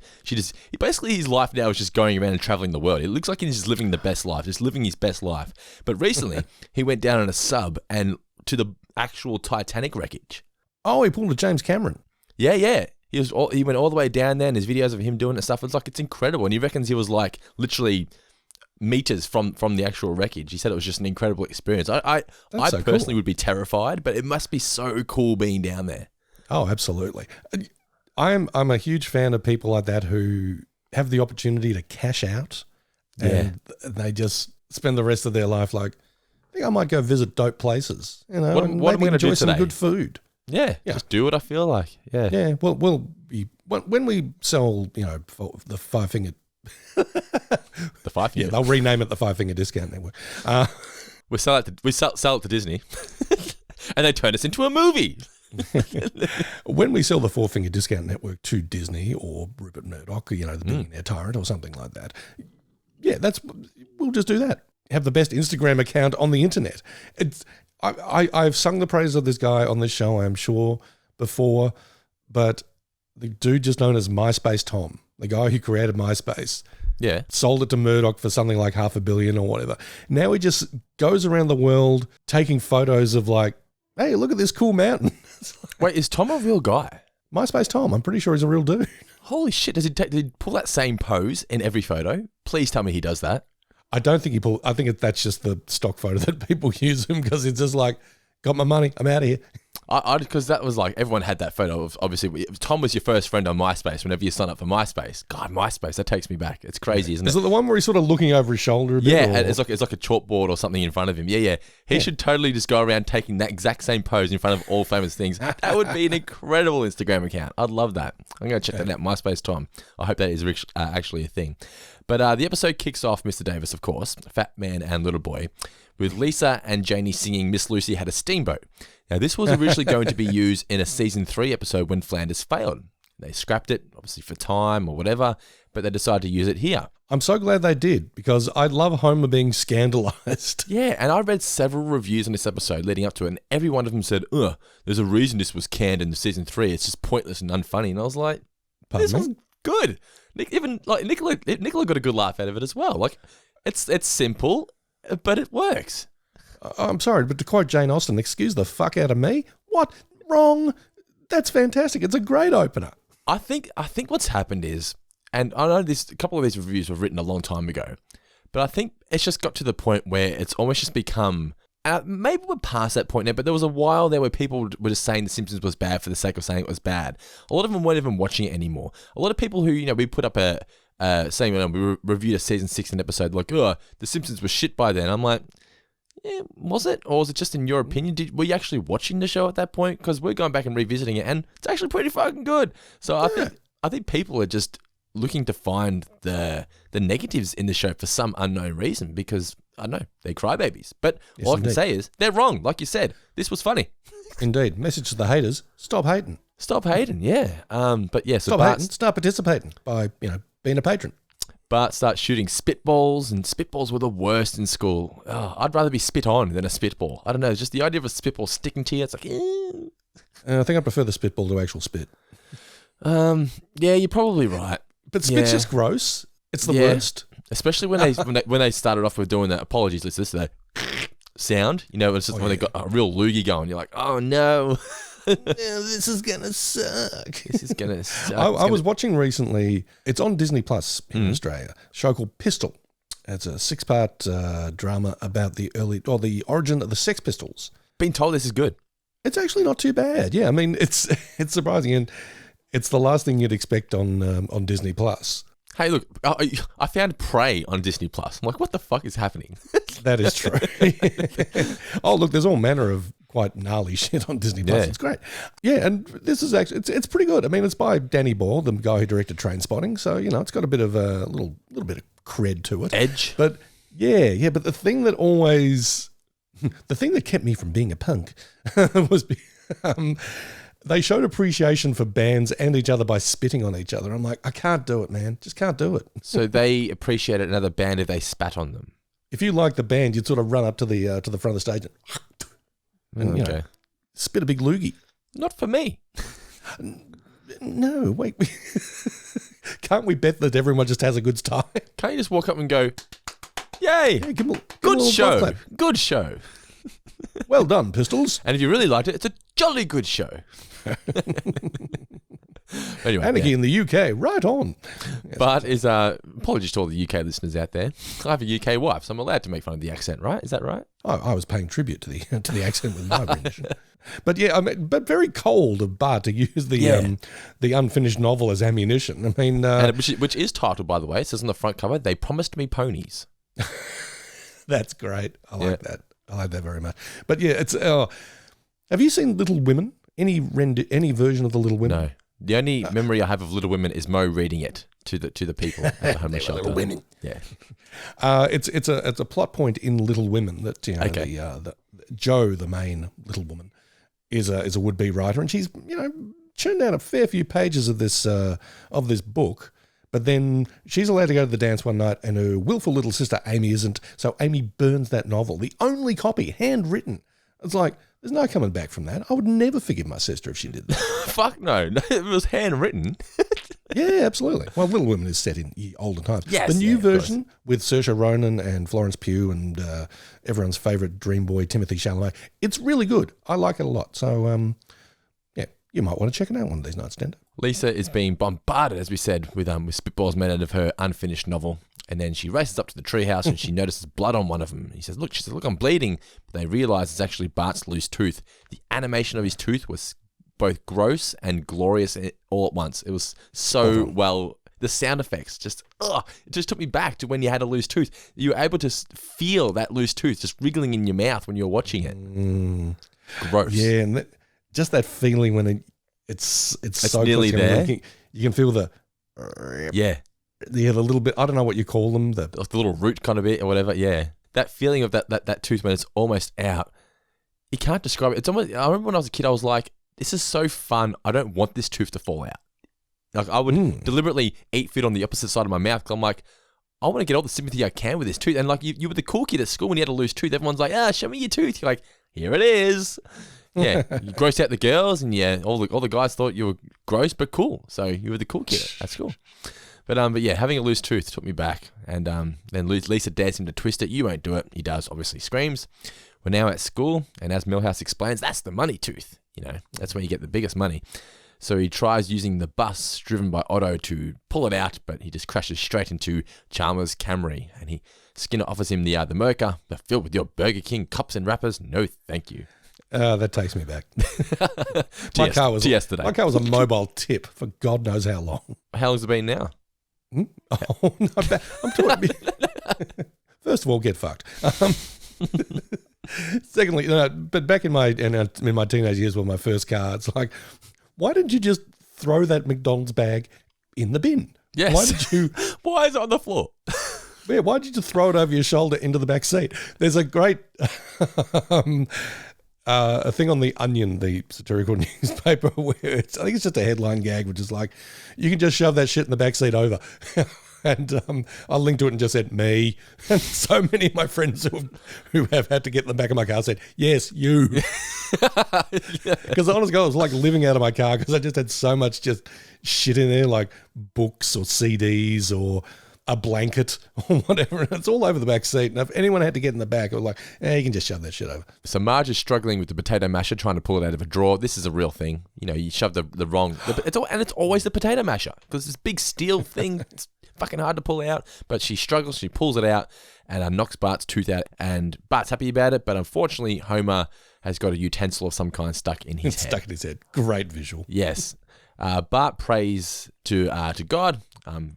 basically his life now is just going around and traveling the world. It looks like he's just living the best life, just living his best life. But recently, he went down on a sub and to the actual Titanic wreckage. Oh, he pulled a James Cameron. Yeah. He went all the way down there, and there's videos of him doing it and stuff. It's incredible. And he reckons he was like literally meters from the actual wreckage. He said it was just an incredible experience. I personally would be terrified, but it must be so cool being down there. Oh, absolutely. I'm a huge fan of people like that who have the opportunity to cash out and they just spend the rest of their life like, I think I might go visit dope places, and What am I maybe gonna do enjoy some today? good food. Yeah, just do what I feel like. Yeah. Yeah, well, when we sell, for the Five Finger, The Five Finger. yeah, they'll rename it the Five Finger Discount Network. We sell it to Disney, and they turn us into a movie. When we sell the Four Finger Discount Network to Disney or Rupert Murdoch, the billionaire tyrant or something like that, yeah, we'll just do that. Have the best Instagram account on the internet. I've sung the praises of this guy on this show, I'm sure, before, but the dude just known as MySpace Tom, the guy who created MySpace, Yeah. sold it to Murdoch for something like $500 million or whatever. Now he just goes around the world taking photos of like, hey, look at this cool mountain. Wait, is Tom a real guy? MySpace Tom, I'm pretty sure he's a real dude. Holy shit! Did he pull that same pose in every photo? Please tell me he does that. I don't think I think that's just the stock photo that people use him because it's just like, got my money, I'm out of here. Because that was like, everyone had that photo of, obviously, Tom was your first friend on MySpace whenever you sign up for MySpace. God, MySpace, that takes me back. It's crazy, isn't it? Is it the one where he's sort of looking over his shoulder a bit? Yeah, or? and it's like a chalkboard or something in front of him. Yeah. He should totally just go around taking that exact same pose in front of all famous things. That would be an incredible Instagram account. I'd love that. I'm going to check that out, MySpace Tom. I hope that is actually a thing. But the episode kicks off, Mr. Davis, of course, Fat Man and Little Boy, with Lisa and Janie singing Miss Lucy Had a Steamboat. Now, this was originally going to be used in a season 3 episode when Flanders failed. They scrapped it, obviously for time or whatever, but they decided to use it here. I'm so glad they did because I love Homer being scandalized. Yeah, and I read several reviews on this episode leading up to it, and every one of them said, there's a reason this was canned in season 3. It's just pointless and unfunny. And I was like, this was good. Nicola got a good laugh out of it as well. Like, it's simple, but it works. I'm sorry, but to quote Jane Austen, excuse the fuck out of me. What? Wrong. That's fantastic. It's a great opener. I think what's happened is, and I know a couple of these reviews were written a long time ago, but I think it's just got to the point where it's almost just become, maybe we're past that point now, but there was a while there where people were just saying The Simpsons was bad for the sake of saying it was bad. A lot of them weren't even watching it anymore. A lot of people who, we put up saying we reviewed a season 6 episode like, The Simpsons was shit by then. I'm like, yeah, was it? Or was it just in your opinion? Were you actually watching the show at that point? Because we're going back and revisiting it, and it's actually pretty fucking good. So I think people are just looking to find the negatives in the show for some unknown reason because, I don't know, they're crybabies. But Yes, all I indeed. can say is they're wrong. Like you said, this was funny. Indeed. Message to the haters, stop hating. Stop hating, yeah. But yeah, so Stop Bart, hating, start participating by, being a patron. Bart starts shooting spitballs, and spitballs were the worst in school. Oh, I'd rather be spit on than a spitball. I don't know, just the idea of a spitball sticking to you, it's like, I think I prefer the spitball to actual spit. Yeah, you're probably right. But spit's Yeah. just gross. It's the Yeah. worst. Especially when they started off with doing that. Apologies, let's listen to that sound. It's just when they got a real loogie going. You're like, oh no, This is going to suck. this is gonna suck. I was watching recently, it's on Disney Plus in Australia, a show called Pistol. It's a 6-part drama about the origin of the Sex Pistols. Been told this is good. It's actually not too bad. Yeah, I mean, it's surprising, and it's the last thing you'd expect on Disney Plus. Hey, look, I found Prey on Disney Plus. I'm like, what the fuck is happening? That is true. Oh, look, there's all manner of quite gnarly shit on Disney Plus. Yeah. It's great. Yeah, and this is actually it's pretty good. I mean, it's by Danny Boyle, the guy who directed Trainspotting, so it's got a bit of a little bit of cred to it. Edge. But but the thing that kept me from being a punk was they showed appreciation for bands and each other by spitting on each other. I'm like, I can't do it, man. Just can't do it. So they appreciated another band if they spat on them. If you like the band, you'd sort of run up to the front of the stage and Okay. spit a big loogie. Not for me. No, wait. Can't we bet that everyone just has a good time? Can't you just walk up and go, yay, Yeah, give 'em a good little show, golf clap. good show. Well done, Pistols. And if you really liked it, it's a jolly good show. Anyway, Anarchy in the UK, right on. Bart is, apologies to all the UK listeners out there. I have a UK wife, so I'm allowed to make fun of the accent, right? Is that right? I was paying tribute to the accent with my rendition. But yeah, I mean, but very cold of Bart to use the unfinished novel as ammunition. I mean, And which is titled, by the way. It says on the front cover, They Promised Me Ponies. that's great. I like that. I like that very much. But yeah, it's. Have you seen Little Women? Any version of the Little Women? No. The only memory I have of Little Women is Mo reading it to the people at the homeless shelter. Little Women. Yeah. It's a plot point in Little Women that the Jo, the main little woman, is a would be writer, and she's churned out a fair few pages of this book. But then she's allowed to go to the dance one night, and her willful little sister Amy isn't. So Amy burns that novel, the only copy, handwritten. It's like, there's no coming back from that. I would never forgive my sister if she did that. Fuck no. It was handwritten. Yeah, absolutely. Well, Little Women is set in olden times. Yes, the new version with Saoirse Ronan and Florence Pugh and everyone's favourite dream boy, Timothée Chalamet, it's really good. I like it a lot. So, you might want to check it out one of these nights, Dendo. Lisa is being bombarded, as we said, with spitballs made out of her unfinished novel. And then she races up to the treehouse and she notices blood on one of them. She says, look, I'm bleeding. But they realise it's actually Bart's loose tooth. The animation of his tooth was both gross and glorious all at once. It was so well. The sound effects it just took me back to when you had a loose tooth. You were able to feel that loose tooth just wriggling in your mouth when you were watching it. Gross. Yeah, and just that feeling when it's so nearly close. there. You can feel the little bit. I don't know what you call them. The little root kind of bit or whatever. Yeah, that feeling of that tooth when it's almost out. You can't describe it. It's almost. I remember when I was a kid, I was like, "This is so fun. I don't want this tooth to fall out." Like I would deliberately eat food on the opposite side of my mouth because I'm like, I want to get all the sympathy I can with this tooth. And like you were the cool kid at school when you had a loose tooth. Everyone's like, show me your tooth. You're like, here it is. Yeah, you grossed out the girls, and all the guys thought you were gross but cool. So you were the cool kid at school. But yeah, having a loose tooth took me back, and then Lisa dares him to twist it. You won't do it. He does. Obviously, screams. We're now at school, and as Milhouse explains, that's the money tooth. That's where you get the biggest money. So he tries using the bus driven by Otto to pull it out, but he just crashes straight into Chalmers' Camry, and Skinner offers him the Mocha, but filled with your Burger King cups and wrappers. No, thank you. That takes me back. My car was a mobile tip for God knows how long. How long's it been now? Oh, no, I'm talking. First of all, get fucked. Secondly, but back in my teenage years with my first car, it's like, why didn't you just throw that McDonald's bag in the bin? Yes. Why did you? Why is it on the floor? Yeah, why did you just throw it over your shoulder into the back seat? There's a great a thing on The Onion, the satirical newspaper, where I think it's just a headline gag, which is like, you can just shove that shit in the back seat over. And I linked to it and just said, me. And so many of my friends who have had to get in the back of my car said, yes, you. Because honestly, I was like living out of my car because I just had so much just shit in there, like books or CDs or a blanket or whatever. It's all over the back seat. And if anyone had to get in the back, it was like, you can just shove that shit over. So Marge is struggling with the potato masher, trying to pull it out of a drawer. This is a real thing. You shove the wrong... It's always the potato masher because this big steel thing... It's fucking hard to pull out, but she struggles. She pulls it out and knocks Bart's tooth out. And Bart's happy about it, but unfortunately, Homer has got a utensil of some kind stuck in his head. Stuck in his head. Great visual. Yes. Bart prays to God.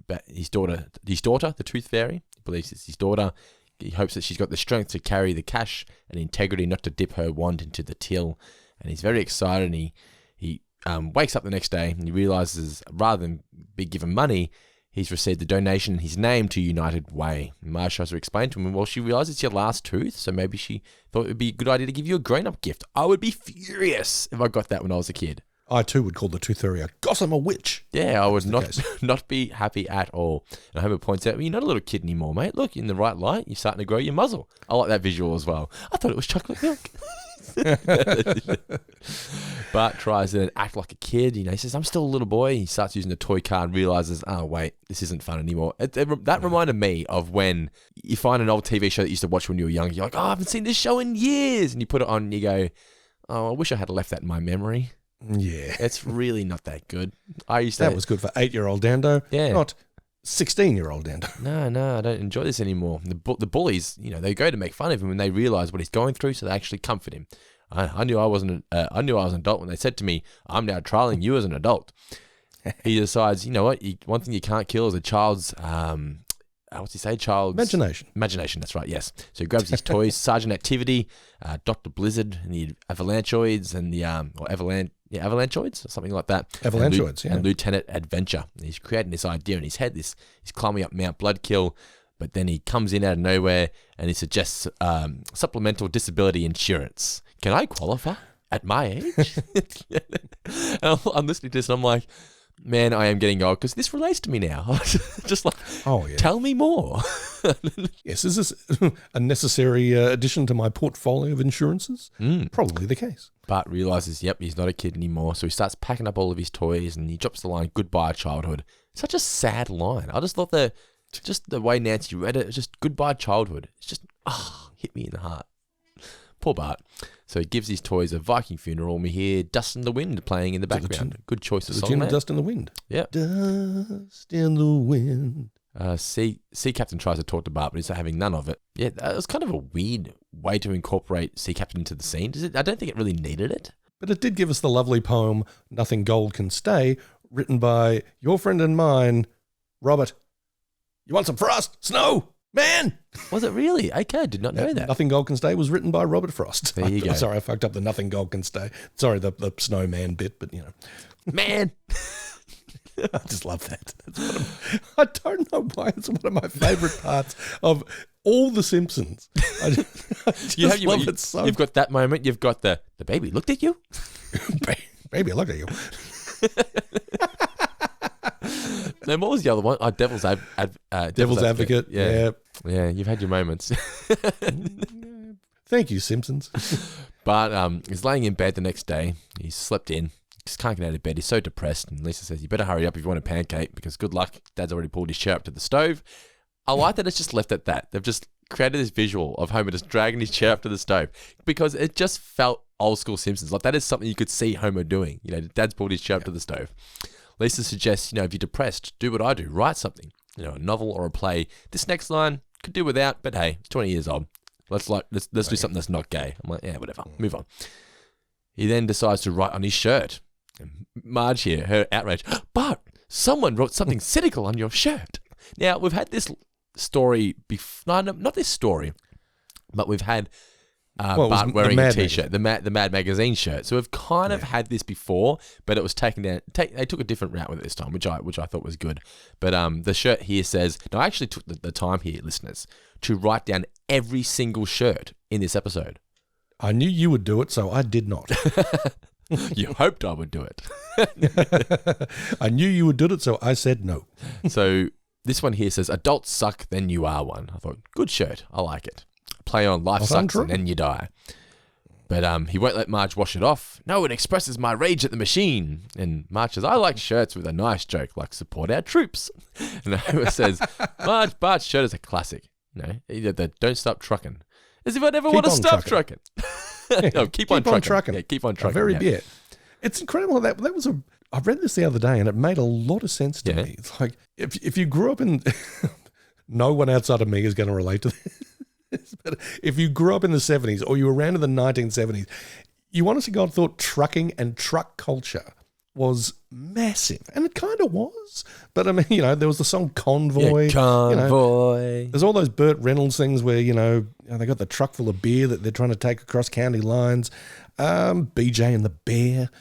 But his daughter, the Tooth Fairy, he believes it's his daughter. He hopes that she's got the strength to carry the cash and integrity, not to dip her wand into the till. And he's very excited. And he wakes up the next day and he realizes, rather than be given money, he's received a donation in his name to United Way. Marge tries to explain to him, well, she realizes it's your last tooth, so maybe she thought it would be a good idea to give you a grown-up gift. I would be furious if I got that when I was a kid. I too would call the Tooth Fairy a gossamer witch. Yeah, I would not be happy at all. And Homer points out, well, you're not a little kid anymore, mate. Look, in the right light, you're starting to grow your muzzle. I like that visual as well. I thought it was chocolate milk. Bart tries to act like a kid. He says, I'm still a little boy. He starts using the toy car and realizes, oh, wait, this isn't fun anymore. That reminded me of when you find an old TV show that you used to watch when you were young. You're like, I haven't seen this show in years. And you put it on and you go, oh, I wish I had left that in my memory. Yeah. It's really not that good. That was good for 8-year-old Dando. Yeah. Not 16-year-old Dando. No, I don't enjoy this anymore. The bullies, they go to make fun of him when they realize what he's going through, so they actually comfort him. I knew I was an adult when they said to me, I'm now trialing you as an adult. He decides, you know what? One thing you can't kill is a child's what's he say? Child's Imagination. Imagination, that's right, yes. So he grabs his toys, Sergeant Activity, Dr. Blizzard, and the Avalanchoids, and the, Avalanchoids, or something like that. Avalanchoids, and Lieutenant Adventure. And he's creating this idea in his head. He's climbing up Mount Bloodkill, but then he comes in out of nowhere and he suggests supplemental disability insurance. Can I qualify at my age? And I'm listening to this and I'm like, man, I am getting old because this relates to me now. Just like, tell me more. Yes, is this a necessary addition to my portfolio of insurances? Probably the case. Bart realizes, he's not a kid anymore. So he starts packing up all of his toys and he drops the line, "Goodbye, childhood." Such a sad line. I just thought just the way Nancy read it, just "Goodbye, childhood." It's just, hit me in the heart. Poor Bart. So he gives his toys a Viking funeral, and we hear "Dust in the Wind" playing in the background. Good choice of song, man. Dust in the Wind. Yeah. Dust in the wind. Sea Captain tries to talk to Bart, but he's having none of it. Yeah, it was kind of a weird way to incorporate Sea Captain into the scene. I don't think it really needed it. But it did give us the lovely poem, "Nothing Gold Can Stay," written by your friend and mine, Robert. You want some frost? Snow? Man! Was it really? Okay, I did not know that. "Nothing Gold Can Stay" was written by Robert Frost. There you go. Sorry, I fucked up the "Nothing Gold Can Stay." Sorry, the snowman bit, but Man! I just love that. I don't know why it's one of my favourite parts of all the Simpsons. I just love it so. You've got that moment. You've got the baby looked at you. Baby, I looked at you. No, what was the other one? Devil's Advocate. Yeah. Yeah, you've had your moments. Thank you, Simpsons. Bart is laying in bed the next day. He's slept in. Just can't get out of bed. He's so depressed. And Lisa says, "You better hurry up if you want a pancake, because good luck. Dad's already pulled his chair up to the stove." I like that it's just left at that. They've just created this visual of Homer just dragging his chair up to the stove, because it just felt old school Simpsons. Like, that is something you could see Homer doing. Dad's pulled his chair up to the stove. Lisa suggests, if you're depressed, do what I do. Write something. A novel or a play. This next line could do without, but hey, it's 20 years old. Let's do something that's not gay. I'm like, yeah, whatever. Move on. He then decides to write on his shirt. And Marge here, her outrage. "Bart, someone wrote something cynical on your shirt." Now, we've had this story before. No, not this story, but we've had Bart wearing a T-shirt, the Mad Magazine shirt. So we've kind of had this before, but it was taken down. They took a different route with it this time, which I thought was good. But the shirt here says, no, I actually took the time here, listeners, to write down every single shirt in this episode. I knew you would do it, so I did not. You hoped I would do it. I knew you would do it, so I said no. So this one here says, "Adults suck, then you are one." I thought, good shirt. I like it. Play on "Life sucks and then you die." But he won't let Marge wash it off. "No, it expresses my rage at the machine." And Marge says, "I like shirts with a nice joke, like 'Support our troops.'" And Homer says, "Bart's shirt is a classic. Either the 'Don't stop trucking.' As if I never want to stop trucking. No, keep on trucking. Yeah, keep on trucking. It's incredible that was I read this the other day and it made a lot of sense to me. It's like, if you grew up in, no one outside of me is going to relate to this, but if you grew up in the 70s or you were around in the 1970s, you honestly God thought trucking and truck culture was massive, and it kind of was. But I mean, there was the song "Convoy." Yeah, Convoy. There's all those Burt Reynolds things where they got the truck full of beer that they're trying to take across county lines. BJ and the Bear.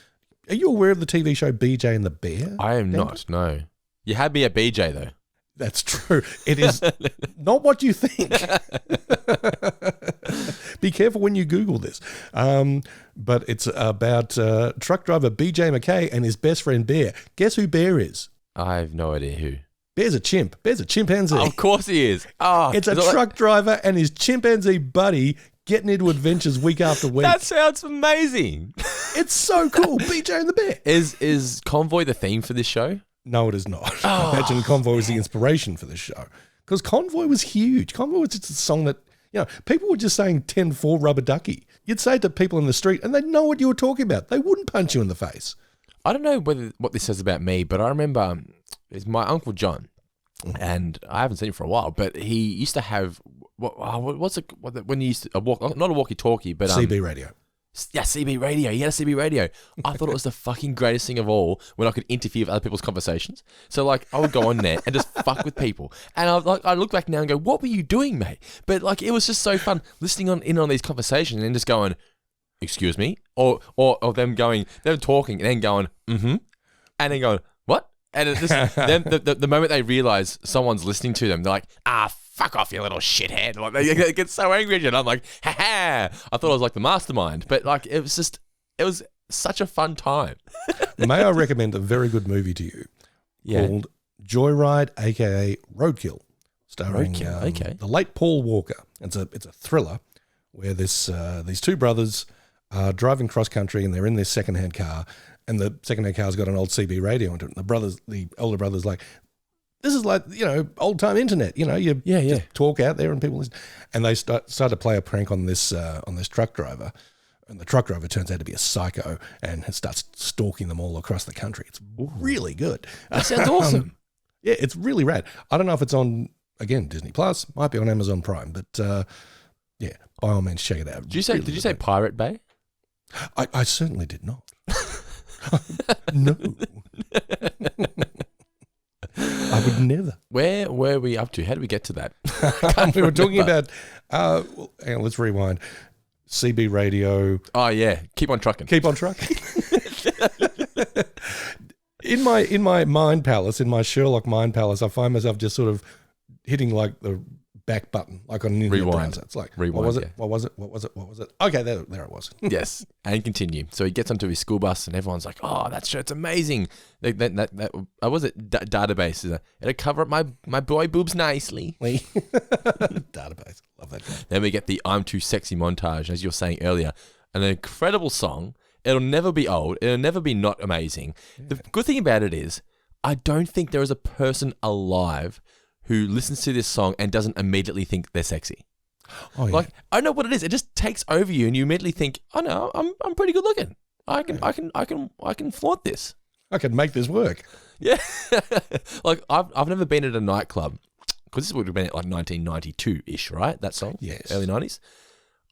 Are you aware of the TV show BJ and the Bear? I am not. No. You had me at BJ though. That's true. It is not what you think. Be careful when you Google this. But it's about truck driver BJ McKay and his best friend Bear. Guess who Bear is? I have no idea who. Bear's a chimp. Bear's a chimpanzee. Oh, of course he is. Oh, it's a truck driver and his chimpanzee buddy getting into adventures week after week. That sounds amazing. It's so cool. BJ and the Bear. Is Convoy the theme for this show? No, it is not. I imagine Convoy was the inspiration for this show. Because Convoy was huge. Convoy was just a song that, people were just saying 10-4 rubber ducky. You'd say it to people in the street and they'd know what you were talking about. They wouldn't punch you in the face. I don't know what this says about me, but I remember it's my Uncle John, and I haven't seen him for a while, but he used to have, what's it, when he used to, not a walkie-talkie, but... CB radio. Yeah, CB radio. You had a CB radio. I thought it was the fucking greatest thing of all when I could interfere with other people's conversations. So like I would go on there and just fuck with people. And I look back now and go, what were you doing, mate? But like it was just so fun listening in on these conversations and just going, excuse me, or them talking and then going, and then going, what? And it just then the moment they realize someone's listening to them, they're like, fuck off, you little shithead. Like they get so angry and I'm like, ha ha. I thought I was like the mastermind, but like it was such a fun time. May I recommend a very good movie to you called Joyride, aka Roadkill, starring the late Paul Walker. It's a thriller where these two brothers are driving cross country and they're in this secondhand car, and the secondhand car's got an old CB radio into it. And the older brother's like, this is like, old time internet. You just talk out there and people listen. And they start to play a prank on this truck driver, and the truck driver turns out to be a psycho and starts stalking them all across the country. It's really good. That sounds awesome. Yeah, it's really rad. I don't know if it's on Disney Plus, might be on Amazon Prime, but by all means check it out. Did you say Pirate Bay? I certainly did not. No. I would never. Where were we up to? How did we get to that? We were talking about, hang on, let's rewind. CB radio. Oh, yeah. Keep on trucking. Keep on trucking. In my mind palace, in my Sherlock mind palace, I find myself just sort of hitting like the back button, like on an internet browser. It's like, rewind, what was it? What was it? What was it? What was it? Okay, there it was. Yes, and continue. So he gets onto his school bus, and everyone's like, "Oh, that shirt's amazing." That was it? Database. It'll cover up my boy boobs nicely. Database. Love that guy. Then we get the "I'm Too Sexy" montage, as you were saying earlier, an incredible song. It'll never be old. It'll never be not amazing. Yeah. The good thing about it is, I don't think there is a person alive who listens to this song and doesn't immediately think they're sexy. Oh, yeah. Like, I don't know what it is. It just takes over you and you immediately think, oh no, I'm pretty good looking. I can flaunt this. I can make this work. Yeah. Like I've never been at a nightclub, because this would have been at like 1992-ish, right? That song? Yes. Early 90s.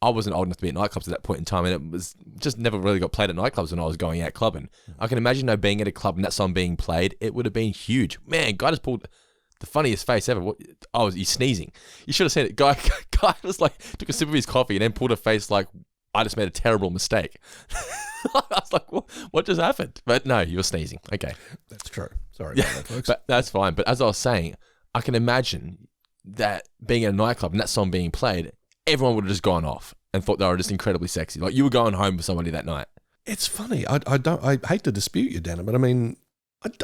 I wasn't old enough to be at nightclubs at that point in time, and it was just never really got played at nightclubs when I was going out clubbing. I can imagine being at a club and that song being played, it would have been huge. Man, guy just pulled the funniest face ever. He's sneezing. You should have seen it. Guy was like, took a sip of his coffee and then pulled a face like, I just made a terrible mistake. I was like, what just happened? But no, you were sneezing. Okay. That's true. Sorry about that, folks. But that's fine. But as I was saying, I can imagine that being at a nightclub and that song being played, everyone would have just gone off and thought they were just incredibly sexy. Like you were going home with somebody that night. It's funny. I hate to dispute you, Dana, but I mean,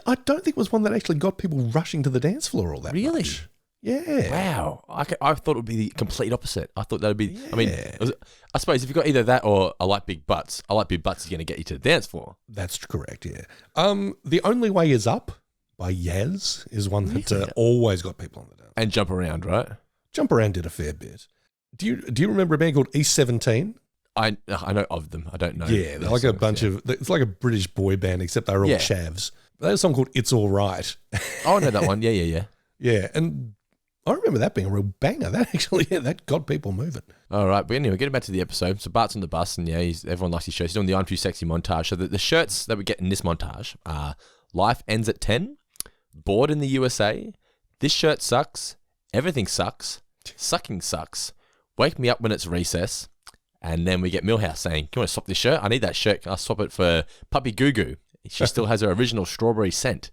I don't think it was one that actually got people rushing to the dance floor all that really? Much. Yeah. Wow. I thought it would be the complete opposite. I thought that would be, yeah. I mean, I suppose if you've got either that or I like big butts is going to get you to the dance floor. That's correct, yeah. The Only Way Is Up by Yaz is one that always got people on the dance. And Jump Around, right? Jump Around did a fair bit. Do you remember a band called E17? I know of them. I don't know. Yeah, they're like a bunch of, it's like a British boy band, except they're all chavs. They had a song called It's All Right. Oh, I know that one. Yeah. Yeah, and I remember that being a real banger. That got people moving. All right, but anyway, getting back to the episode. So Bart's on the bus, and everyone likes his shirts. He's doing the I'm Too Sexy montage. So the shirts that we get in this montage are Life Ends at 10, Bored in the USA, This Shirt Sucks, Everything Sucks, Sucking Sucks, Wake Me Up When It's Recess, and then we get Milhouse saying, "Can you want to swap this shirt? I need that shirt. Can I swap it for Puppy Goo Goo? She still has her original strawberry scent."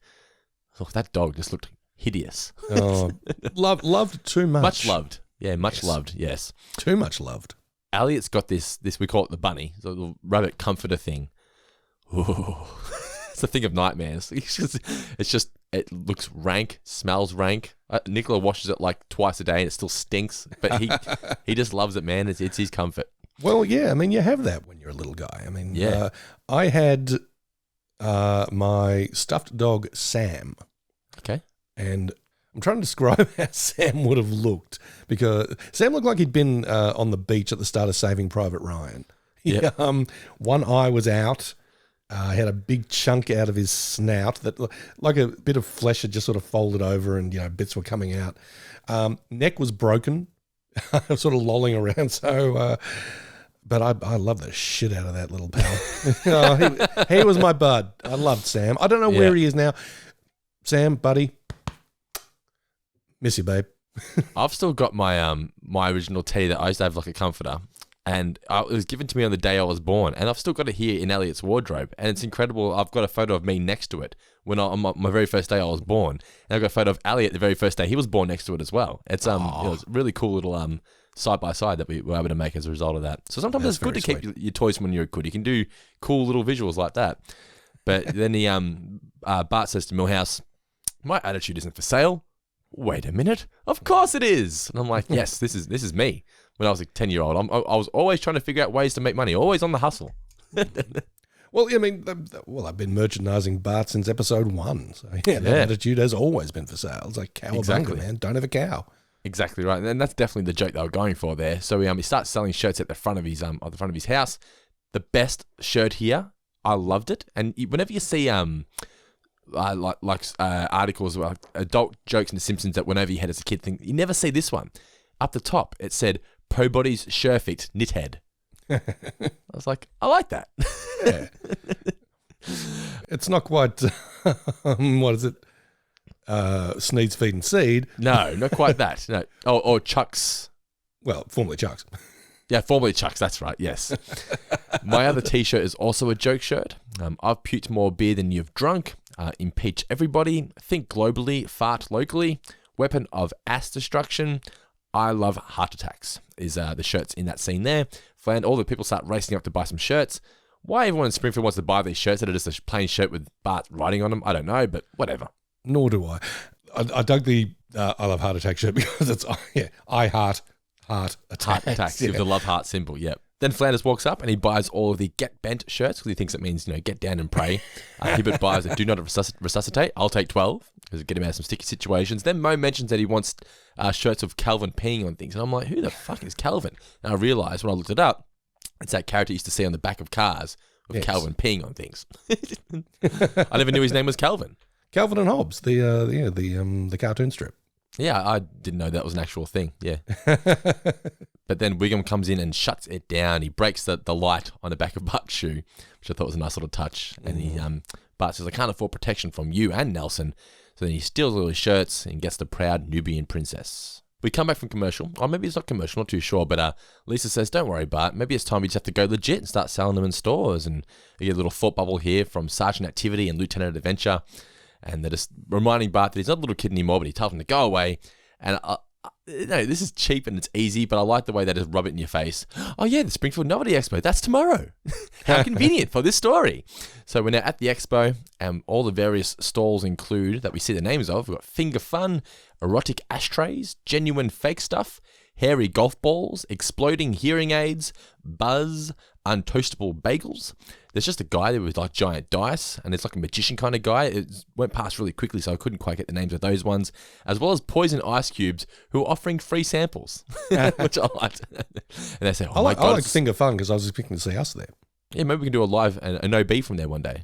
Look, that dog just looked hideous. Oh, loved too much. Much loved. Yeah, much loved, yes. Too much loved. Elliot's got this, we call it the bunny, the little rabbit comforter thing. Ooh. It's a thing of nightmares. It looks rank, smells rank. Nicola washes it like twice a day and it still stinks, but he just loves it, man. It's his comfort. Well, yeah, I mean, you have that when you're a little guy. I mean, I had my stuffed dog, Sam. Okay. And I'm trying to describe how Sam would have looked, because Sam looked like he'd been on the beach at the start of Saving Private Ryan. Yep. One eye was out. Had a big chunk out of his snout that, like a bit of flesh had just sort of folded over, and bits were coming out. Neck was broken, sort of lolling around. So, But I love the shit out of that little pal. He was my bud. I loved Sam. I don't know where he is now. Sam, buddy, miss you, babe. I've still got my my original tee that I used to have like a comforter, and it was given to me on the day I was born, and I've still got it here in Elliot's wardrobe, and it's incredible. I've got a photo of me next to it on my very first day I was born, and I've got a photo of Elliot the very first day he was born next to it as well. It's it was a really cool little side by side that we were able to make as a result of that. So sometimes it's good to keep your toys when you're a kid. You can do cool little visuals like that. But then the Bart says to Milhouse, "My attitude isn't for sale." Wait a minute, of course it is. And I'm like, yes, this is me. When I was a 10-year-old, I was always trying to figure out ways to make money, always on the hustle. Well, I mean, I've been merchandising Bart since episode 1. So that attitude has always been for sale. It's like cowabunga, man. Don't have a cow. Exactly right, and that's definitely the joke they were going for there. So he starts selling shirts at the front of his house. The best shirt here, I loved it. And whenever you see articles about adult jokes in The Simpsons that whenever you had as a kid thing, you never see this one. Up the top, it said, "Po Body's Sherfit Knithead." I was like, I like that. Yeah. It's not quite, what is it? Sneed's Feed and Seed. No, not quite that. No. Or Chuck's. Well, formerly Chuck's. Yeah, formerly Chuck's, that's right, yes. My other t-shirt is also a joke shirt. I've puked more beer than you've drunk. Impeach everybody. Think globally. Fart locally. Weapon of ass destruction. I love heart attacks is the shirts in that scene there. And all the people start racing up to buy some shirts. Why everyone in Springfield wants to buy these shirts that are just a plain shirt with Bart writing on them, I don't know, but whatever. Nor do I. I dug the I love heart attack shirt because it's, I heart attacks. Heart attacks, with the love heart symbol, yep. Then Flanders walks up and he buys all of the Get Bent shirts because he thinks it means, get down and pray. Hibbert buys a Do Not Resuscitate. I'll take 12 because it get him out of some sticky situations. Then Mo mentions that he wants shirts of Calvin peeing on things. And I'm like, who the fuck is Calvin? And I realised when I looked it up, it's that character you used to see on the back of cars with Calvin peeing on things. I never knew his name was Calvin. Calvin and Hobbes, the cartoon strip. Yeah, I didn't know that was an actual thing. Yeah. But then Wiggum comes in and shuts it down. He breaks the light on the back of Bart's shoe, which I thought was a nice little touch. And Bart says, "I can't afford protection from you and Nelson." So then he steals all his shirts and gets the proud Nubian princess. We come back from commercial. Or maybe it's not commercial, not too sure. But Lisa says, "Don't worry, Bart. Maybe it's time we just have to go legit and start selling them in stores." And you get a little thought bubble here from Sergeant Activity and Lieutenant Adventure. And they're just reminding Bart that he's not a little kid anymore, but he tells him to go away. And this is cheap and it's easy, but I like the way they just rub it in your face. Oh yeah, the Springfield Novelty Expo, that's tomorrow. How convenient for this story. So we're now at the expo, and all the various stalls include, that we see the names of, we've got finger fun, erotic ashtrays, genuine fake stuff, hairy golf balls, exploding hearing aids, buzz, untoastable bagels. There's just a guy there with like giant dice, and it's like a magician kind of guy. It went past really quickly, so I couldn't quite get the names of those ones, as well as poison ice cubes who are offering free samples, which I liked. And they say, I like finger fun because I was expecting to see us there. Yeah, maybe we can do a live an OB from there one day.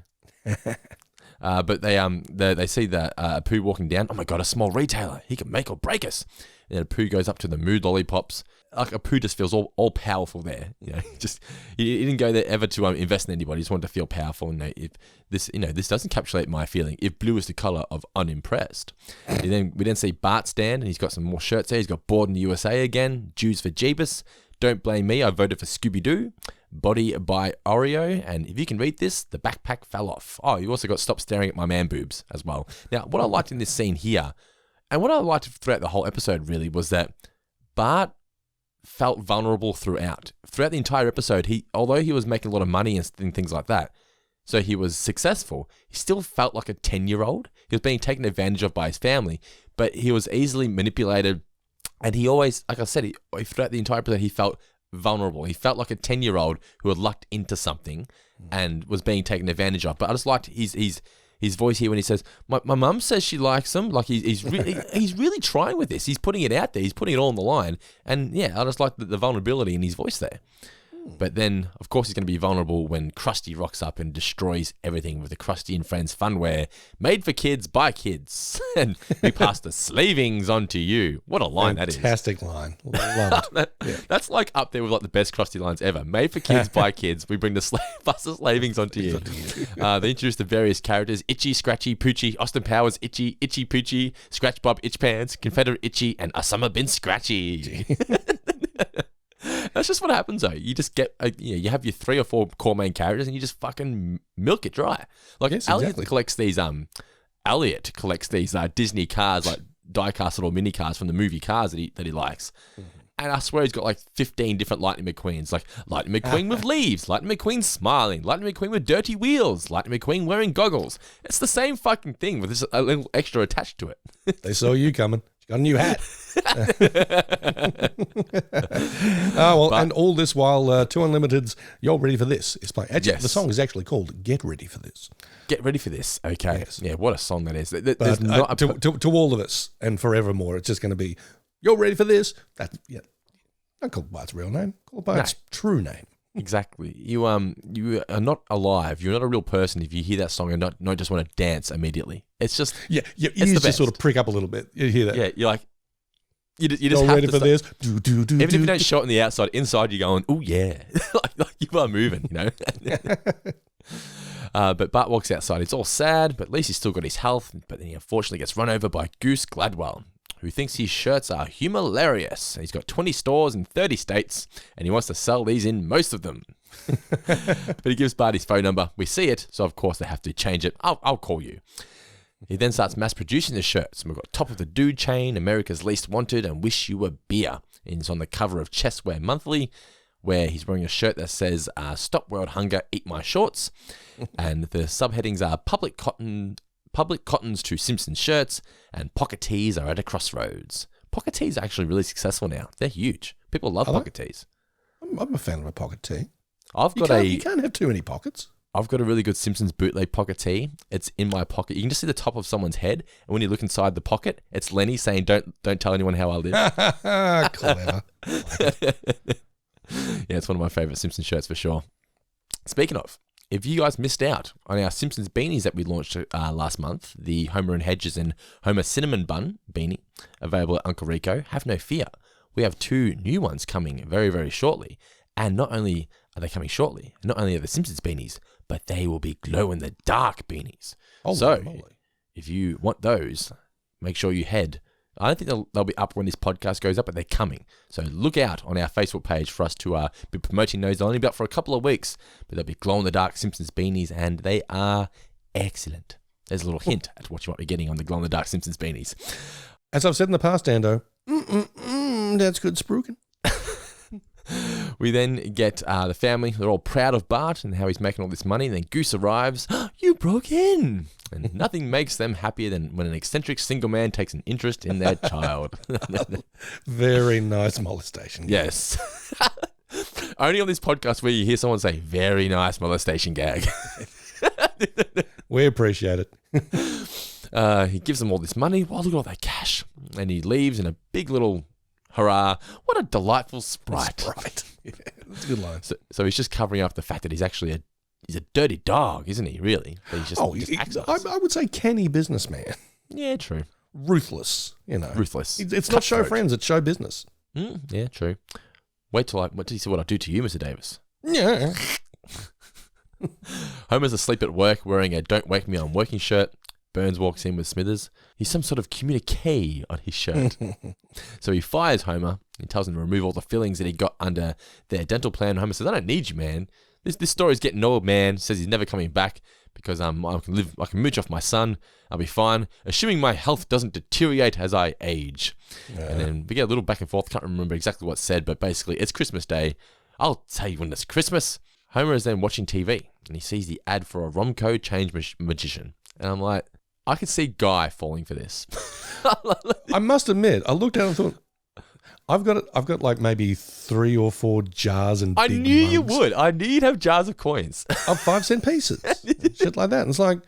But they see that Apu walking down. Oh my god, a small retailer. He can make or break us. And then Apu goes up to the mood lollipops. Like Apu just feels all powerful there. Just he didn't go there ever to invest in anybody. He just wanted to feel powerful. And if this does encapsulate my feeling. If blue is the color of unimpressed. We then see Bart stand, and he's got some more shirts there. He's got Bored in the USA again. Jews for Jeebus. Don't blame me. I voted for Scooby Doo. Body by Oreo, and if you can read this, the backpack fell off. Oh, you also got Stop Staring at My Man Boobs as well. Now, what I liked in this scene here, and what I liked throughout the whole episode really, was that Bart felt vulnerable throughout. Throughout the entire episode, although he was making a lot of money and things like that, so he was successful, he still felt like a 10-year-old. He was being taken advantage of by his family, but he was easily manipulated, and he always, like I said, throughout the entire episode, he felt vulnerable. He felt like a 10-year-old who had lucked into something and was being taken advantage of. But I just liked his voice here when he says, my mum says she likes him. Like he's really trying with this. He's putting it out there. He's putting it all on the line. And yeah, I just like the vulnerability in his voice there. But then, of course, he's going to be vulnerable when Krusty rocks up and destroys everything with the Krusty and Friends funware made for kids by kids. And we pass the slavings on to you. What a line that is. Fantastic line. Love it. That's like up there with like the best Krusty lines ever. Made for kids by kids. We bring pass the slavings on to you. They introduced the various characters: Itchy, Scratchy, Poochie, Austin Powers, Itchy, Itchy Poochie, Scratch Bob, Itch Pants, Confederate Itchy, and Osama bin Scratchy. That's just what happens, though. You just get, you have your 3 or 4 core main characters, and you just fucking milk it dry. Like Elliot collects these. Elliot collects these Disney cars, like die-cast little mini cars from the movie Cars that he likes. And I swear he's got like 15 different Lightning McQueens, like Lightning McQueen with leaves, Lightning McQueen smiling, Lightning McQueen with dirty wheels, Lightning McQueen wearing goggles. It's the same fucking thing with a little extra attached to it. They saw you coming. Got a new hat. And all this while Two Unlimited's You're Ready for This is playing. Actually, Yes. The song is actually called Get Ready for This. Get ready for this. Okay. Yes. Yeah, what a song that is. There's But not to all of us and forevermore, it's just going to be, You're Ready for This. Don't call it by its real name. Call it by its true name. Exactly. You are not alive. You're not a real person if you hear that song and not just want to dance immediately. It's just Your it's ears the just sort of prick up a little bit. You hear that? yeah. You're like you just You're have ready to for start- this. Even if you don't show it on the outside, inside you're going, oh yeah, like you are moving, you know. But Bart walks outside. It's all sad, but at least he's still got his health. But then he unfortunately gets run over by Goose Gladwell, who thinks his shirts are hilarious. He's got 20 stores in 30 states, and he wants to sell these in most of them. But he gives Bart his phone number. We see it, so of course they have to change it. I'll call you. He then starts mass producing the shirts. We've got Top of the Dude chain, America's Least Wanted, and Wish You Were Beer. And he's on the cover of Chesswear Monthly, where he's wearing a shirt that says, Stop World Hunger, Eat My Shorts. And the subheadings are Public Cottons to Simpsons shirts, and Pocket Tees are at a crossroads. Pocket Tees are actually really successful now. They're huge. People love Pocket Tees. I'm a fan of a pocket tee. You can't have too many pockets. I've got a really good Simpsons bootleg pocket tee. It's in my pocket. You can just see the top of someone's head, and when you look inside the pocket, it's Lenny saying, "Don't tell anyone how I live." Clever. Yeah, it's one of my favorite Simpsons shirts for sure. Speaking of, if you guys missed out on our Simpsons beanies that we launched last month, the Homer and Hedges and Homer Cinnamon Bun beanie, available at Uncle Rico, have no fear. We have 2 new ones coming very, very shortly. And not only are they coming shortly, not only are the Simpsons beanies, but they will be glow-in-the-dark beanies. Moly. If you want those, make sure you head. I don't think they'll be up when this podcast goes up, but they're coming. So look out on our Facebook page for us to be promoting those. They'll only be up for a couple of weeks, but they'll be glow-in-the-dark Simpsons beanies, and they are excellent. There's a little hint at what you might be getting on the glow-in-the-dark Simpsons beanies. As I've said in the past, Ando, that's good spruiking. We then get the family. They're all proud of Bart and how he's making all this money. And then Goose arrives. You broke in. And nothing makes them happier than when an eccentric single man takes an interest in their child. Very nice molestation. Yes. Only on this podcast where you hear someone say, very nice molestation gag. We appreciate it. He gives them all this money. Wow, look at all that cash. And he leaves in a big little hurrah. What a delightful sprite. Yeah, that's a good line. So he's just covering up the fact that he's actually he's a dirty dog, isn't he, really? But he's just I would say canny businessman. Yeah, true. Ruthless, Ruthless. It's not show friends, it's show business. Yeah, true. Wait till what you see what I do to you, Mr. Davis. Yeah. Homer's asleep at work wearing a Don't Wake Me I'm Working shirt. Burns walks in with Smithers. He's some sort of communique on his shirt. So he fires Homer. He tells him to remove all the fillings that he got under their dental plan. Homer says, I don't need you, man. This story's getting old, man. Says he's never coming back because I can mooch off my son. I'll be fine. Assuming my health doesn't deteriorate as I age. Yeah. And then we get a little back and forth. Can't remember exactly what's said, but basically it's Christmas Day. I'll tell you when it's Christmas. Homer is then watching TV and he sees the ad for a Romco change magician. And I'm like, I could see Guy falling for this. I must admit, I looked at it and thought, I've got like maybe 3 or 4 jars and big I knew mugs you would. I knew you'd have jars of coins. of 5-cent pieces. Shit like that. And it's like,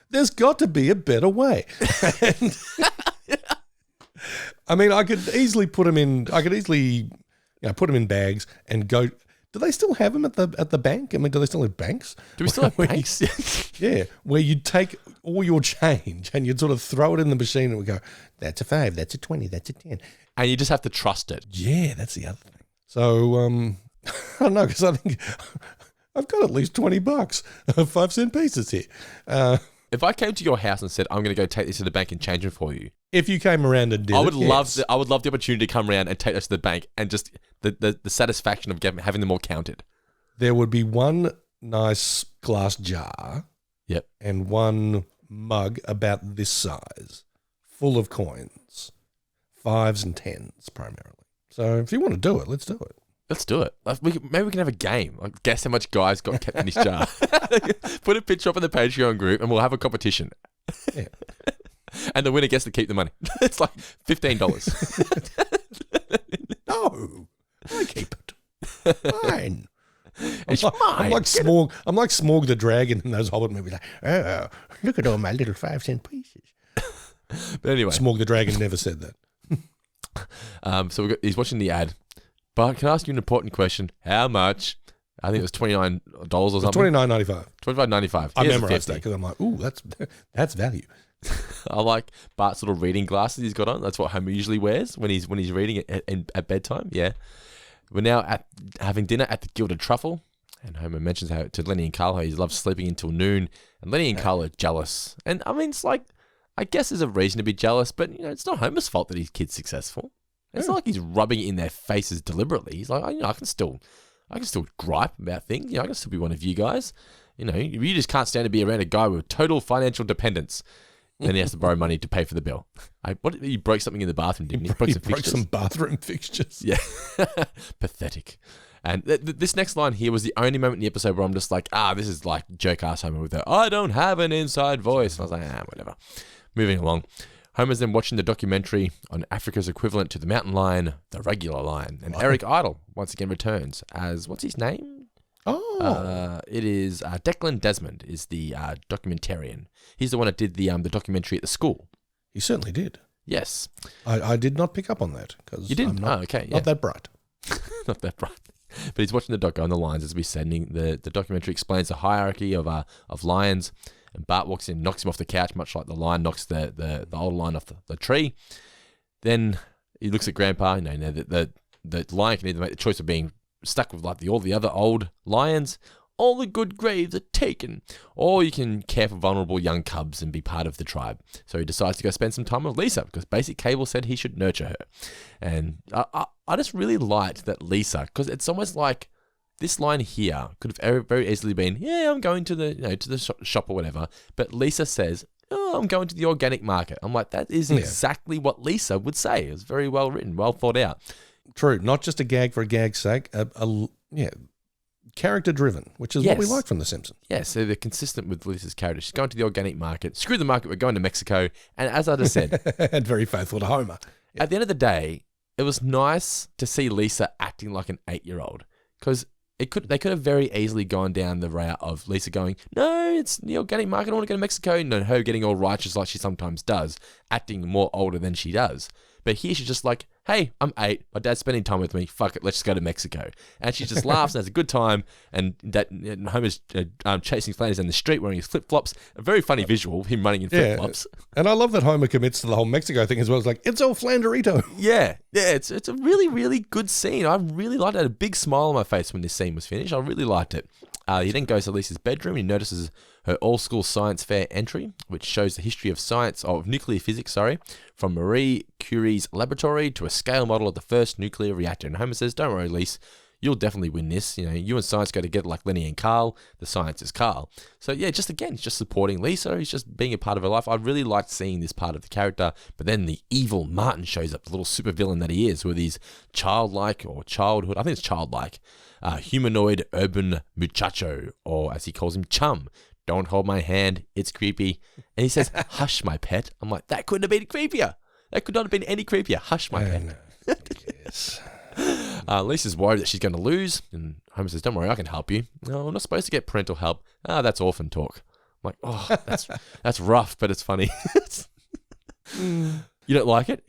there's got to be a better way. And, I mean, I could easily put them in bags and go Do they still have them at the bank? I mean, do they still have banks? Do we still have banks? Yeah, where you'd take all your change and you'd sort of throw it in the machine and we go, that's a 5, that's a 20, that's a 10. And you just have to trust it. Yeah, that's the other thing. So, I don't know, because I think I've got at least $20 of 5-cent pieces here. If I came to your house and said, I'm going to go take this to the bank and change them for you. If you came around and did I would love the opportunity to come around and take this to the bank and just the satisfaction of having them all counted. There would be one nice glass jar. Yep. And one mug about this size, full of coins, 5s and 10s primarily. So if you want to do it, let's do it. Let's do it. Maybe we can have a game. Like, guess how much guys got kept in this jar. Put a picture up in the Patreon group and we'll have a competition. Yeah. And the winner gets to keep the money. It's like $15. No, I keep it. Fine. It's mine. I'm like Smorg the dragon in those Hobbit movies. Like, oh, look at all my little 5-cent pieces. But anyway. Smorg the dragon never said that. So he's watching the ad. Bart, can I ask you an important question? How much? I think it was $29 or something. $29.95. $25.95. I memorized that because I'm like, ooh, that's value. I like Bart's little reading glasses he's got on. That's what Homer usually wears when he's reading at bedtime. Yeah. We're now having dinner at the Gilded Truffle. And Homer mentions how to Lenny and Carl how he loves sleeping until noon. And Lenny and Carl are jealous. And I mean, it's like, I guess there's a reason to be jealous, but it's not Homer's fault that his kid's successful. It's not like he's rubbing it in their faces deliberately. He's like, I can still gripe about things. I can still be one of you guys. You just can't stand to be around a guy with total financial dependence. Then he has to borrow money to pay for the bill. He broke something in the bathroom, didn't he? He broke some bathroom fixtures. Yeah. Pathetic. And this next line here was the only moment in the episode where I'm just like, this is like joke-ass Homer with the, I don't have an inside voice. And I was like, whatever. Moving along. Homer's then watching the documentary on Africa's equivalent to the mountain lion, the regular lion. And Eric Idle once again returns as, what's his name? It is Declan Desmond is the documentarian. He's the one that did the documentary at the school. He certainly did. Yes. I did not pick up on that because you didn't. Not that bright. Not that bright. But he's watching the doco on the lions as we're sending. The documentary explains the hierarchy of lions. And Bart walks in and knocks him off the couch, much like the lion knocks the old lion off the tree. Then he looks at Grandpa. The lion can either make the choice of being stuck with like all the other old lions. All the good graves are taken. Or you can care for vulnerable young cubs and be part of the tribe. So he decides to go spend some time with Lisa because Basic Cable said he should nurture her. And I just really liked that Lisa, because it's almost like this line here could have very easily been, I'm going to the shop or whatever. But Lisa says, I'm going to the organic market. I'm like, that is exactly what Lisa would say. It was very well written, well thought out. True. Not just a gag for a gag's sake. Character driven, which is what we like from The Simpsons. Yeah, so they're consistent with Lisa's character. She's going to the organic market. Screw the market, we're going to Mexico. And as I just said, and very faithful to Homer. Yeah. At the end of the day, it was nice to see Lisa acting like an 8-year-old, because they could have very easily gone down the route of Lisa going, no, it's the organic market, I want to go to Mexico, and her getting all righteous like she sometimes does, acting more older than she does. But here she's just like, hey, I'm 8. My dad's spending time with me. Fuck it, let's just go to Mexico. And she just laughs and has a good time. And Homer's chasing Flanders down the street wearing his flip-flops. A very funny visual, him running in flip-flops. And I love that Homer commits to the whole Mexico thing as well. It's like, it's all Flanderito. Yeah, it's a really, really good scene. I really liked it. I had a big smile on my face when this scene was finished. I really liked it. He then goes to Lisa's bedroom and he notices her all-school science fair entry, which shows the history of nuclear physics, from Marie Curie's laboratory to a scale model of the first nuclear reactor. And Homer says, don't worry, Lisa, you'll definitely win this. You and science go together like Lenny and Carl. The science is Carl. So yeah, he's just supporting Lisa. He's just being a part of her life. I really liked seeing this part of the character. But then the evil Martin shows up, the little supervillain that he is, with his childlike humanoid urban muchacho, or as he calls him, chum. Don't hold my hand, it's creepy. And he says, hush, my pet. I'm like, that couldn't have been creepier. That could not have been any creepier. Hush, my pet. Yes. Lisa's worried that she's going to lose. And Homer says, don't worry, I can help you. No, I'm not supposed to get parental help. That's orphan talk. I'm like, oh, that's rough, but it's funny. You don't like it?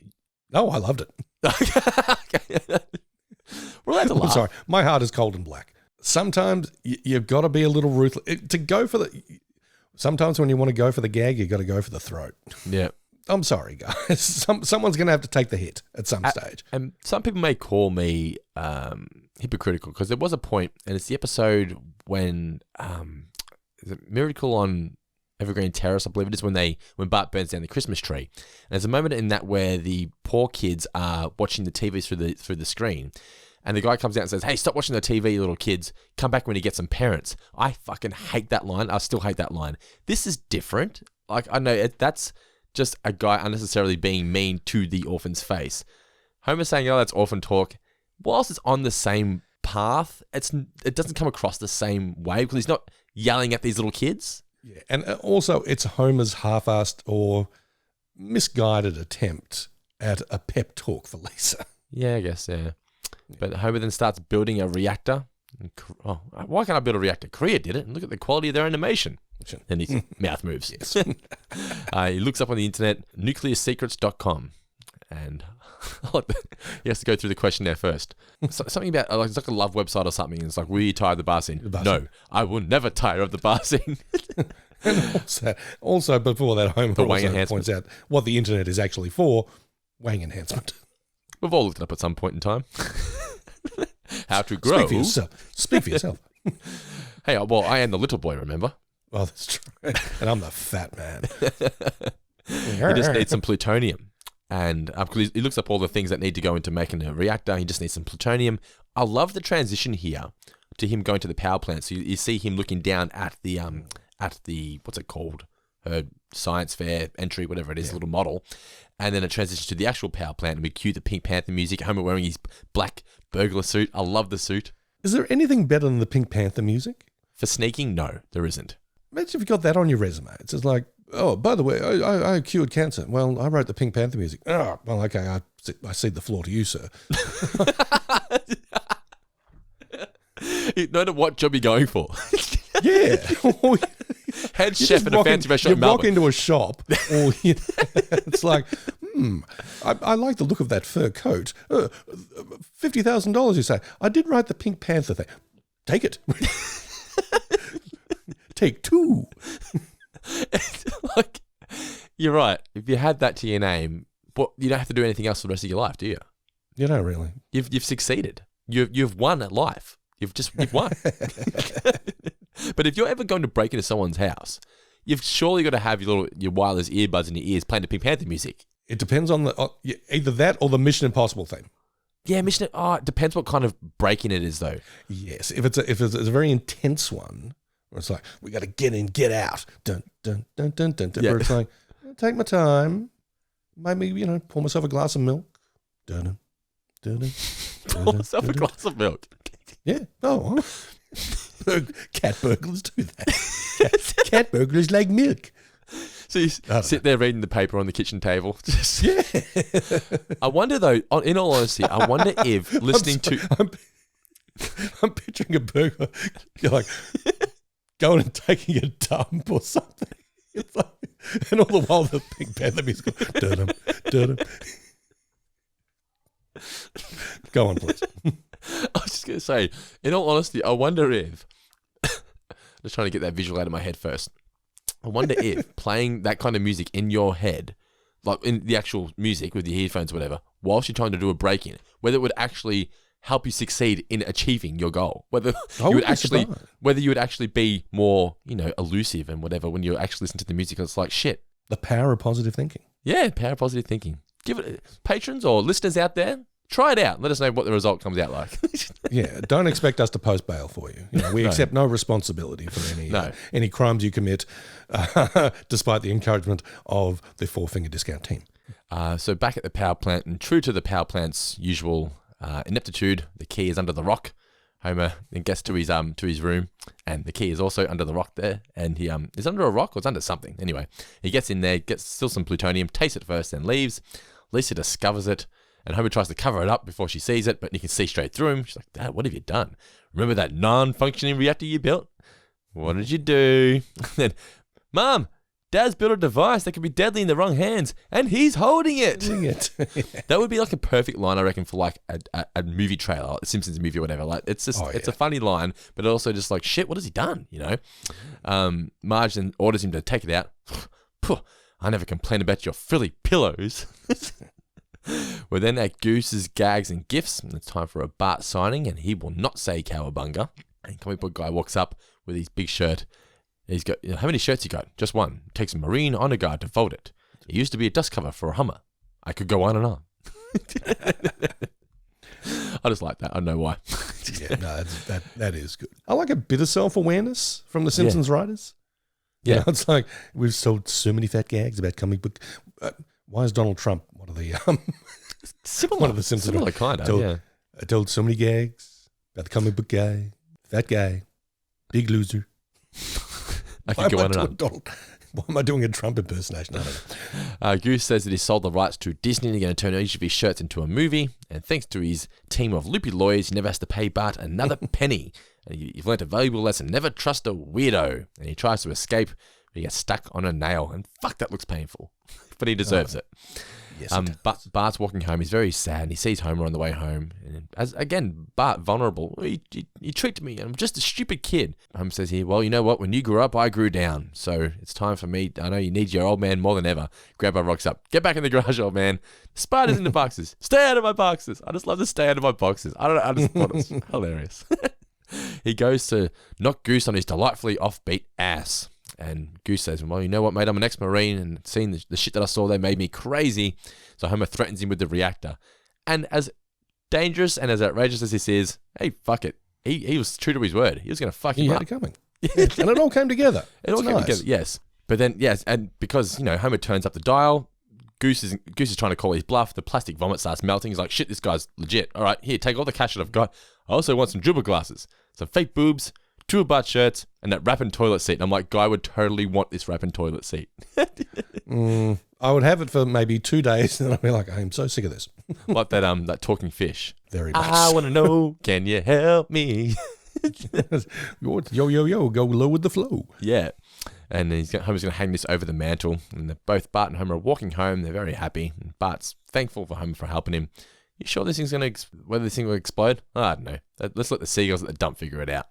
No, I loved it. We're We're allowed to laugh. I'm sorry. My heart is cold and black. Sometimes you've got to be a little ruthless. Sometimes when you want to go for the gag, you've got to go for the throat. Yeah. I'm sorry, guys. Someone's going to have to take the hit at some stage. And some people may call me hypocritical because there was a point, and it's the episode when is it Miracle on Evergreen Terrace, I believe it is, when Bart burns down the Christmas tree. And there's a moment in that where the poor kids are watching the TV through the screen, and the guy comes out and says, "Hey, stop watching the TV, you little kids. Come back when you get some parents." I fucking hate that line. I still hate that line. This is different. Like, I know that's just a guy unnecessarily being mean to the orphan's face. Homer saying, "Oh, that's orphan talk." Whilst it's on the same path, it doesn't come across the same way because he's not yelling at these little kids. Yeah, and also it's Homer's half-assed or misguided attempt at a pep talk for Lisa. Yeah, I guess, yeah. But Homer then starts building a reactor. Oh, why can't I build a reactor? Korea did it, and look at the quality of their animation. And his mouth moves. Yes. He looks up on the internet, nuclearsecrets.com, and he has to go through the questionnaire first. Something about, it's like a love website or something, and it's like, will you tie the bar scene? No, I will never tire of the bar scene. And also before that, Homer points out what the internet is actually for, wang enhancement. We've all looked it up at some point in time. How to grow. Speak for yourself. Hey, well, I am the little boy, remember? Oh, that's true. And I'm the fat man. He just needs some plutonium. And he looks up all the things that need to go into making a reactor. He just needs some plutonium. I love the transition here to him going to the power plant. So you see him looking down at the what's it called? Science fair entry, whatever it is, little model. And then it transitions to the actual power plant, and we cue the Pink Panther music. Homer wearing his black burglar suit. I love the suit. Is there anything better than the Pink Panther music? For sneaking? No, there isn't. Imagine if you got that on your resume. It's just like, oh, by the way, I cured cancer. Well, I wrote the Pink Panther music. Oh, well, okay, I cede the floor to you, sir. You know what job you're going for. Yeah. Head chef at a fancy restaurant in Melbourne. You walk into a shop, or it's like, I like the look of that fur coat. $50,000, you say. I did write the Pink Panther thing. Take it. Take two. Like, you're right. If you had that to your name, but you don't have to do anything else for the rest of your life, do you? You don't really. You've succeeded. You've won at life. You've won. But if you're ever going to break into someone's house, you've surely got to have your wireless earbuds in your ears playing the Pink Panther music. It depends on either that or the Mission Impossible theme. Yeah, it depends what kind of break-in it is, though. Yes, if it's a very intense one, where it's like, we got to get in, get out, dun dun dun dun dun, dun. Yeah. Where it's like, I'll take my time, maybe pour myself a glass of milk, dun dun dun. Pour myself a glass of milk. Yeah. Oh, cat burglars do that. Cat burglars like milk. So you sit there reading the paper on the kitchen table. Yeah. I wonder, though, in all honesty, I wonder if listening I'm picturing a burglar, you're like, going and taking a dump or something. It's like, and all the while the Pink Panther music goes, dun-dum, dun-dum. Go on, please. I was just going to say, in all honesty, I wonder if, just trying to get that visual out of my head first. I wonder if playing that kind of music in your head, like in the actual music with your earphones or whatever, whilst you're trying to do a break-in, whether it would actually help you succeed in achieving your goal. Whether you would actually be more, elusive and whatever when you actually listen to the music. It's like, shit. The power of positive thinking. Yeah, power of positive thinking. Give it, patrons or listeners out there, try it out. Let us know what the result comes out like. Yeah, don't expect us to post bail for you. We accept no responsibility for any crimes you commit, despite the encouragement of the Four-Finger Discount team. So back at the power plant, and true to the power plant's usual ineptitude, the key is under the rock. Homer then gets to his room, and the key is also under the rock there. And he is under a rock or it's under something. Anyway, he gets in there, gets still some plutonium, tastes it first, then leaves. Lisa discovers it. And Homer tries to cover it up before she sees it, but you can see straight through him. She's like, Dad, what have you done? Remember that non-functioning reactor you built? What did you do? And then, Mom, Dad's built a device that could be deadly in the wrong hands, and he's holding it. That would be like a perfect line, I reckon, for like a movie trailer, a Simpsons movie or whatever. Like, it's just, it's a funny line, but also just like, shit, what has he done? You know? Marge then orders him to take it out. I never complain about your frilly pillows. We're then at Goose's gags and gifts, and it's time for a Bart signing, and he will not say cowabunga. And comic book guy walks up with his big shirt. He's got, how many shirts you got? Just one. Takes a Marine honor guard to fold it. It used to be a dust cover for a Hummer. I could go on and on. I just like that. I don't know why. No, that is good. I like a bit of self-awareness from the Simpsons writers. Yeah. You know, it's like, we've sold so many fat gags about comic book. Why is Donald Trump one of the similar, one of the Simpsons? Similar kind of, I told so many gags about the comic book guy, fat guy, big loser. I could go on and on. Why am I doing a Trump impersonation? I don't know. Goose says that he sold the rights to Disney and they're going to turn each of his shirts into a movie. And thanks to his team of loopy lawyers, he never has to pay Bart another penny. And you've learnt a valuable lesson. Never trust a weirdo. And he tries to escape, but he gets stuck on a nail. And fuck, that looks painful. But he deserves it. Yes, but Bart's walking home. He's very sad. And he sees Homer on the way home. And again, Bart, vulnerable. He tricked me. I'm just a stupid kid. Homer says here, well, you know what? When you grew up, I grew down. So it's time for me. I know you need your old man more than ever. Grandpa rocks up. Get back in the garage, old man. Spiders in the boxes. Stay out of my boxes. I just love to stay out of my boxes. I don't know. I just thought it was hilarious. He goes to knock Goose on his delightfully offbeat ass. And Goose says, well, you know what, mate? I'm an ex-Marine, and seeing the shit that I saw, they made me crazy. So Homer threatens him with the reactor. And as dangerous and as outrageous as this is, hey, fuck it. He was true to his word. He was going to fuck him up. He had it coming. And it all came together. It all came together, yes. But then, yes, and because, you know, Homer turns up the dial, Goose is trying to call his bluff. The plastic vomit starts melting. He's like, shit, this guy's legit. All right, here, take all the cash that I've got. I also want some dribble glasses, some fake boobs, 2 Bart shirts, and that wrapping toilet seat. And I'm like, Guy would totally want this wrapping toilet seat. I would have it for maybe 2 days, and I'd be like, I'm so sick of this. Like that talking fish. Very much. I want to know, can you help me? Yo, go low with the flow. Yeah. And Homer's going to hang this over the mantle. And both Bart and Homer are walking home. They're very happy. And Bart's thankful for Homer for helping him. You sure this thing's going to, whether this thing will explode? I don't know. Let's let the seagulls at the dump figure it out.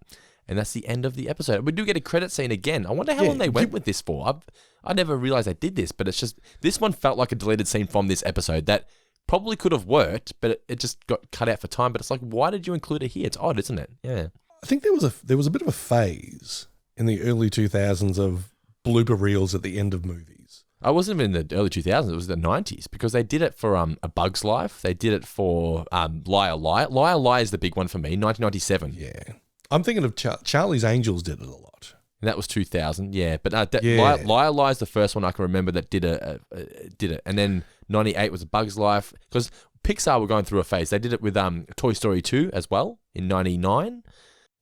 And that's the end of the episode. We do get a credit scene again. I wonder how long they went with this for. I never realized they did this, but it's just, this one felt like a deleted scene from this episode that probably could have worked, but it just got cut out for time. But it's like, why did you include it here? It's odd, isn't it? Yeah. I think there was a bit of a phase in the early 2000s of blooper reels at the end of movies. I wasn't even in the early 2000s. It was the 90s because they did it for A Bug's Life. They did it for Liar Liar. Liar Liar is the big one for me, 1997. Yeah. I'm thinking of Charlie's Angels did it a lot. And that was 2000, yeah. But Liar Liar is the first one I can remember that did it. And then 98 was A Bug's Life. Because Pixar were going through a phase. They did it with Toy Story 2 as well in 99.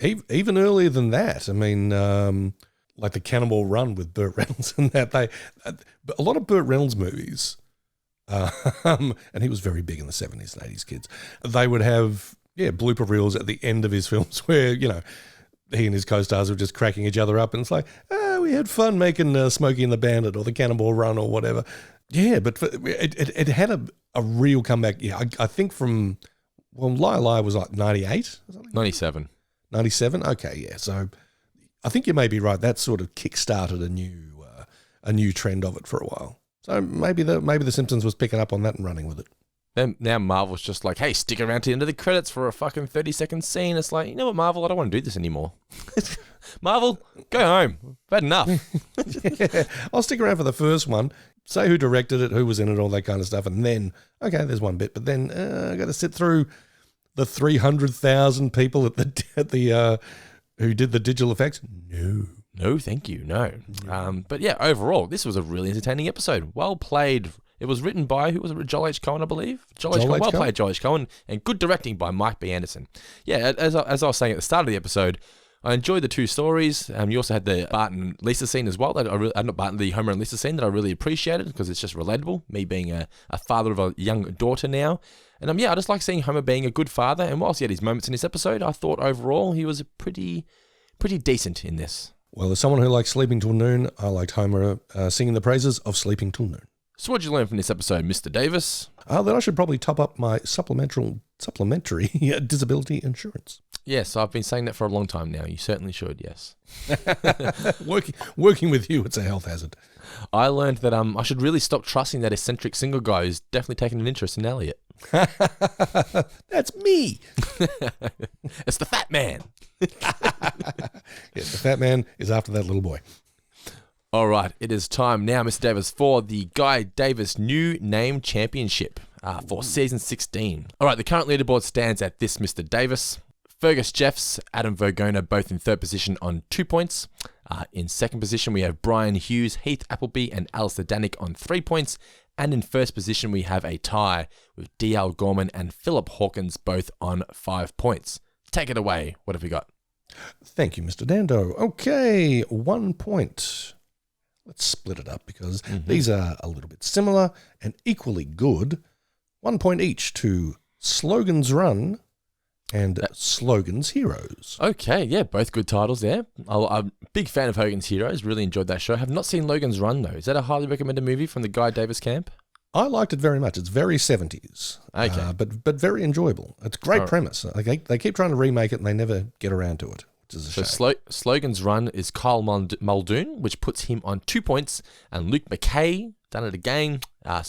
Even earlier than that. I mean, like the Cannonball Run with Burt Reynolds and that. A lot of Burt Reynolds movies, and he was very big in the 70s and 80s, kids, they would have... blooper reels at the end of his films where, you know, he and his co-stars were just cracking each other up and it's like, we had fun making Smokey and the Bandit or the Cannonball Run or whatever. Yeah, but it had a real comeback. Yeah, I think from, Liar Liar was like 98 or something? 97. 97? Okay, yeah. So I think you may be right. That sort of kick-started a new trend of it for a while. So maybe the Simpsons was picking up on that and running with it. Then now Marvel's just like, hey, stick around to the end of the credits for a fucking 30-second scene. It's like, you know what, Marvel? I don't want to do this anymore. Marvel, go home. I've had enough. I'll stick around for the first one, say who directed it, who was in it, all that kind of stuff, and then, okay, there's one bit, but then I got to sit through the 300,000 people at the who did the digital effects. No, thank you. No. But yeah, overall, this was a really entertaining episode. Well played. It was written by, who was it? Joel H. Cohen, I believe. Joel H. Cohen. Well played, Joel H. Cohen. And good directing by Mike B. Anderson. Yeah, as I was saying at the start of the episode, I enjoyed the 2 stories. You also had the Bart and Lisa scene as well. The Homer and Lisa scene that I really appreciated because it's just relatable. Me being a father of a young daughter now. And I just like seeing Homer being a good father. And whilst he had his moments in this episode, I thought overall he was pretty decent in this. Well, as someone who likes sleeping till noon, I liked Homer singing the praises of sleeping till noon. So what did you learn from this episode, Mr. Davis? That I should probably top up my supplementary disability insurance. Yes, I've been saying that for a long time now. You certainly should, yes. Working with you, it's a health hazard. I learned that I should really stop trusting that eccentric single guy who's definitely taken an interest in Elliot. That's me. It's the fat man. Yes, the fat man is after that little boy. All right, it is time now, Mr. Davis, for the Guy Davis New Name Championship for Season 16. All right, the current leaderboard stands at this, Mr. Davis. Fergus Jeffs, Adam Vergona, both in third position on 2 points. In second position, we have Brian Hughes, Heath Appleby, and Alistair Danick on 3 points. And in first position, we have a tie with D.L. Gorman and Philip Hawkins, both on 5 points. Take it away. What have we got? Thank you, Mr. Dando. Okay, 1 point. Let's split it up because these are a little bit similar and equally good. 1 point each to Slogans Run and Slogans Heroes. Okay, yeah, both good titles there. I'm a big fan of Hogan's Heroes. Really enjoyed that show. Have not seen Logan's Run, though. Is that a highly recommended movie from the Guy Davis camp? I liked it very much. It's very 70s, okay, but very enjoyable. It's a great premise. They keep trying to remake it and they never get around to it, which is a shame. So Slogans Run is Kyle Muldoon, which puts him on 2 points, and Luke McKay done it again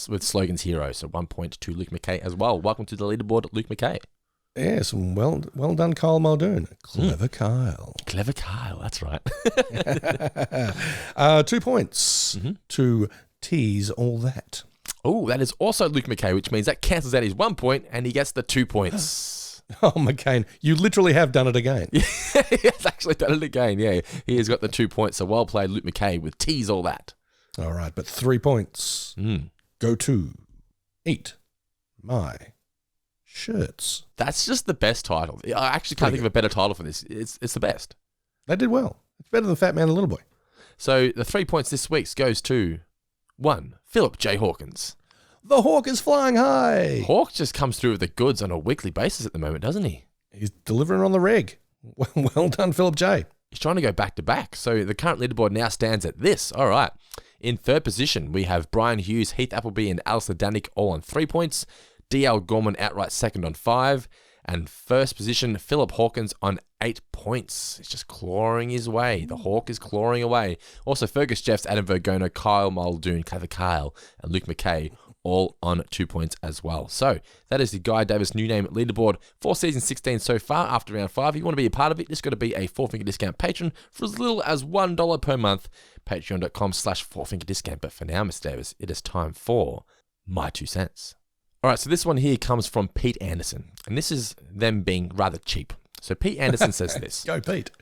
with Slogans Heroes. So 1 point to Luke McKay as well. Welcome to the leaderboard, Luke McKay. Yes, well done, Kyle Muldoon. Clever Kyle. Clever Kyle, that's right. 2 points to Tease All That. Oh, that is also Luke McKay, which means that cancels out his 1 point and he gets the 2 points. Oh, McCain, you literally have done it again. He has actually done it again, yeah. He has got the 2 points, so well played, Luke McKay, with Tease All That. All right, but 3 points go to Eat My Shirts. That's just the best title. I actually can't think of a better title for this. It's the best. They did well. It's better than Fat Man and Little Boy. So the 3 points this week goes to 1, Philip J. Hawkins. The Hawk is flying high. Hawk just comes through with the goods on a weekly basis at the moment, doesn't he? He's delivering on the reg. Well done, Philip J. He's trying to go back to back. So the current leaderboard now stands at this. All right. In third position, we have Brian Hughes, Heath Appleby, and Alistair Danick all on 3 points. D.L. Gorman outright second on 5. And first position, Philip Hawkins on 8 points. He's just clawing his way. The Hawk is clawing away. Also, Fergus Jeffs, Adam Vergona, Kyle Muldoon, Clever Kyle, and Luke McKay all on 2 points as well. So that is the Guy Davis New Name leaderboard for season 16 so far after round 5. If you want to be a part of it, just got to be a 4-finger discount patron for as little as $1 per month. Patreon.com/4-finger discount. But for now, Mr. Davis, it is time for my 2 cents. All right, so this one here comes from Pete Anderson, and this is them being rather cheap. So Pete Anderson says this. Go, Pete.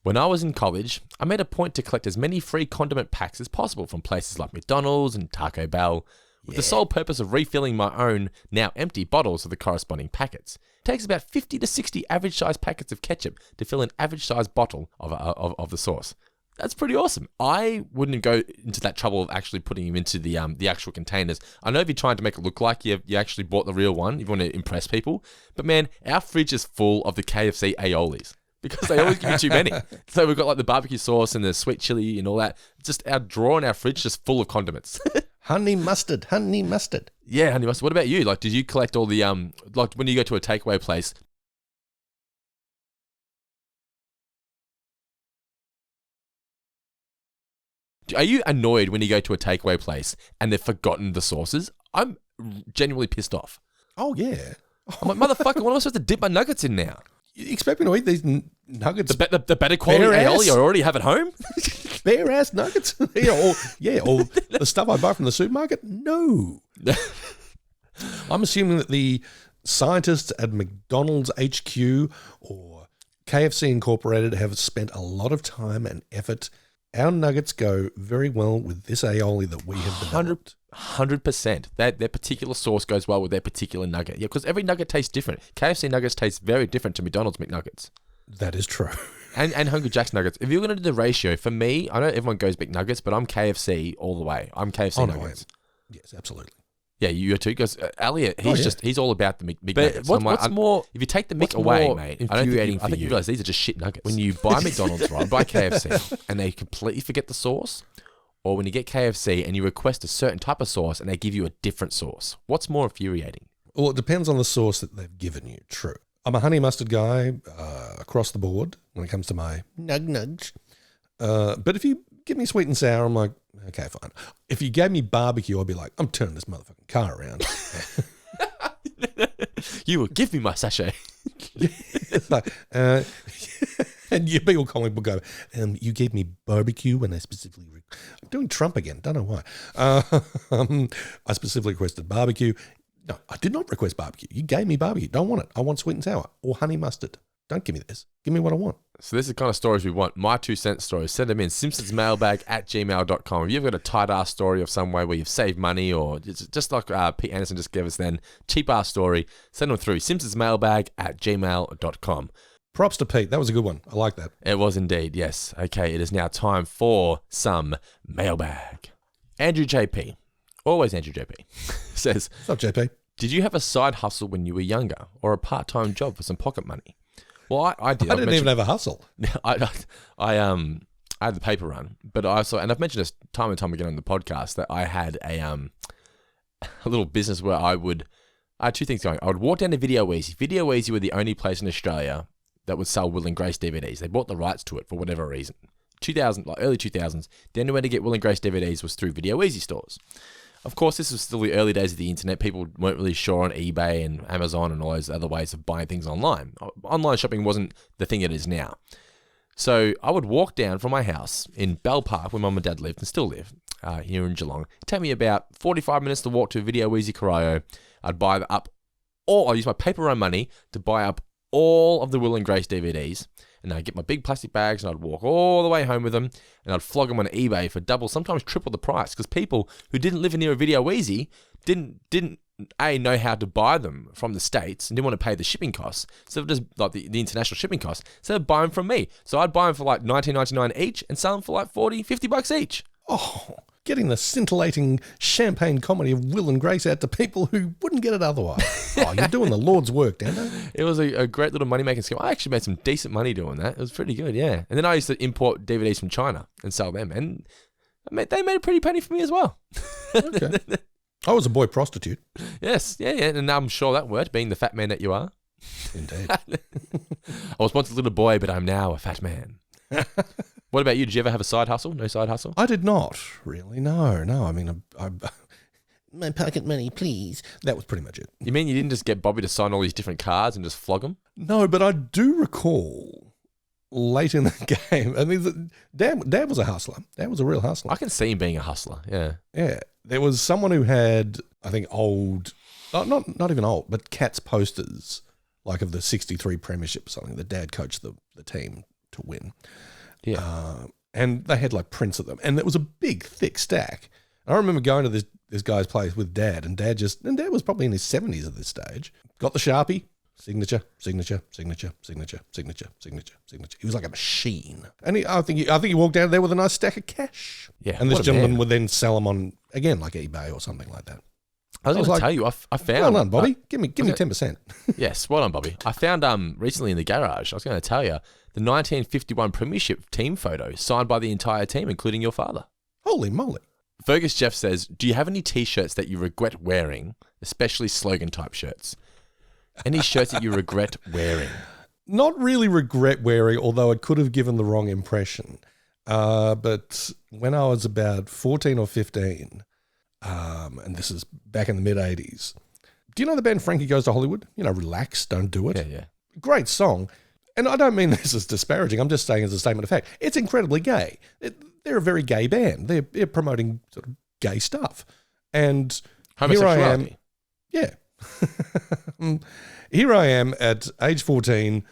When I was in college, I made a point to collect as many free condiment packs as possible from places like McDonald's and Taco Bell, with the sole purpose of refilling my own, now empty, bottles of the corresponding packets. It takes about 50 to 60 average-sized packets of ketchup to fill an average-sized bottle of the sauce. That's pretty awesome. I wouldn't go into that trouble of actually putting them into the actual containers. I know if you're trying to make it look like you actually bought the real one, if you want to impress people. But man, our fridge is full of the KFC aiolis because they always give you too many. So we've got like the barbecue sauce and the sweet chili and all that. Just our drawer in our fridge just full of condiments. Honey mustard. Yeah, honey mustard. What about you? Like, did you collect all the like when you go to a takeaway place? Are you annoyed when you go to a takeaway place and they've forgotten the sauces? I'm genuinely pissed off. Oh, yeah. I'm like, motherfucker, what am I supposed to dip my nuggets in now? You expect me to eat these nuggets? The better quality aioli I already have at home? Bare ass nuggets? or the stuff I buy from the supermarket? No. I'm assuming that the scientists at McDonald's HQ or KFC Incorporated have spent a lot of time and effort. Our nuggets go very well with this aioli that we have developed. 100%. Their particular sauce goes well with their particular nugget. Yeah, because every nugget tastes different. KFC nuggets taste very different to McDonald's McNuggets. That is true. And Hungry Jack's nuggets. If you're going to do the ratio, for me, I know everyone goes McNuggets, but I'm KFC all the way. I'm KFC nuggets. Yes, absolutely. Yeah, you too. Because Elliot, he's all about the McNuggets. What's more? If you take the Mick away, mate, I think you you realize these are just shit nuggets. When you buy McDonald's, right? Buy KFC, and they completely forget the sauce, or when you get KFC and you request a certain type of sauce and they give you a different sauce. What's more infuriating? Well, it depends on the sauce that they've given you. True. I'm a honey mustard guy across the board when it comes to my nugs. But if you give me sweet and sour, I'm like, okay, fine. If you gave me barbecue, I'd be like, I'm turning this motherfucking car around. You will give me my sachet. Like, and your big old comic book go, you gave me barbecue when I specifically... I'm doing Trump again. Don't know why. I specifically requested barbecue. No, I did not request barbecue. You gave me barbecue. Don't want it. I want sweet and sour or honey mustard. Don't give me this. Give me what I want. So this is the kind of stories we want. My 2 cents stories. Send them in. SimpsonsMailbag@gmail.com. If you've got a tight-ass story of some way where you've saved money or just like Pete Anderson just gave us then, cheap-ass story, send them through. SimpsonsMailbag@gmail.com. Props to Pete. That was a good one. I like that. It was indeed, yes. Okay, it is now time for some mailbag. Andrew JP, always Andrew JP, says, What's up, JP? did you have a side hustle when you were younger or a part-time job for some pocket money? Well, I did. I didn't even have a hustle. I had the paper run, but I also, and I've mentioned this time and time again on the podcast, that I had a little business where I had 2 things going. I would walk down to Video Easy. Video Easy were the only place in Australia that would sell Will and Grace DVDs. They bought the rights to it for whatever reason. Early 2000s, the only way to get Will and Grace DVDs was through Video Easy stores. Of course, this was still the early days of the internet. People weren't really sure on eBay and Amazon and all those other ways of buying things online. Online shopping wasn't the thing it is now. So I would walk down from my house in Bell Park, where Mum and Dad lived and still live, here in Geelong. It'd take me about 45 minutes to walk to Video Easy Corio. I'd I'd use my paper run money to buy up all of the Will and Grace DVDs. And I'd get my big plastic bags and I'd walk all the way home with them and I'd flog them on eBay for double, sometimes triple the price, because people who didn't live near a Video Easy didn't know how to buy them from the States and didn't want to pay the shipping costs. So just like the international shipping costs. So they'd buy them from me. So I'd buy them for like $19.99 each and sell them for like $40-$50 each. Oh, getting the scintillating champagne comedy of Will and Grace out to people who wouldn't get it otherwise. Oh, you're doing the Lord's work, Dando. It was a great little money-making scheme. I actually made some decent money doing that. It was pretty good, yeah. And then I used to import DVDs from China and sell them. And they made a pretty penny for me as well. Okay. I was a boy prostitute. Yes, yeah. And I'm sure that worked, being the fat man that you are. Indeed. I was once a little boy, but I'm now a fat man. What about you? Did you ever have a side hustle? No side hustle? I did not, really. No. I mean, my pocket money, please. That was pretty much it. You mean you didn't just get Bobby to sign all these different cards and just flog them? No, but I do recall late in the game. I mean, Dad was a hustler. Dad was a real hustler. I can see him being a hustler, yeah. Yeah. There was someone who had, I think, not even old, but Cats posters, like of the 63 premiership or something. The Dad coached the team to win. Yeah. And they had like prints of them. And it was a big, thick stack. I remember going to this guy's place with Dad, and Dad was probably in his 70s at this stage. Got the Sharpie, signature. He was like a machine. And I think he walked out there with a nice stack of cash. Yeah. And this gentleman would then sell them on, again, like eBay or something like that. I was going to tell you, I found... Well done, Bobby. Give me 10%. Yes, well done, Bobby. I found recently in the garage, I was going to tell you, the 1951 Premiership team photo signed by the entire team, including your father. Holy moly. Fergus Jeff says, do you have any T-shirts that you regret wearing, especially slogan-type shirts? Any shirts that you regret wearing? Not really regret wearing, although it could have given the wrong impression. But when I was about 14 or 15... and this is back in the mid-'80s. Do you know the band Frankie Goes to Hollywood? You know, Relax, Don't Do It. Yeah. Great song. And I don't mean this as disparaging. I'm just saying as a statement of fact. It's incredibly gay. They're a very gay band. They're promoting sort of gay stuff. And here I am. Yeah. Here I am at age 14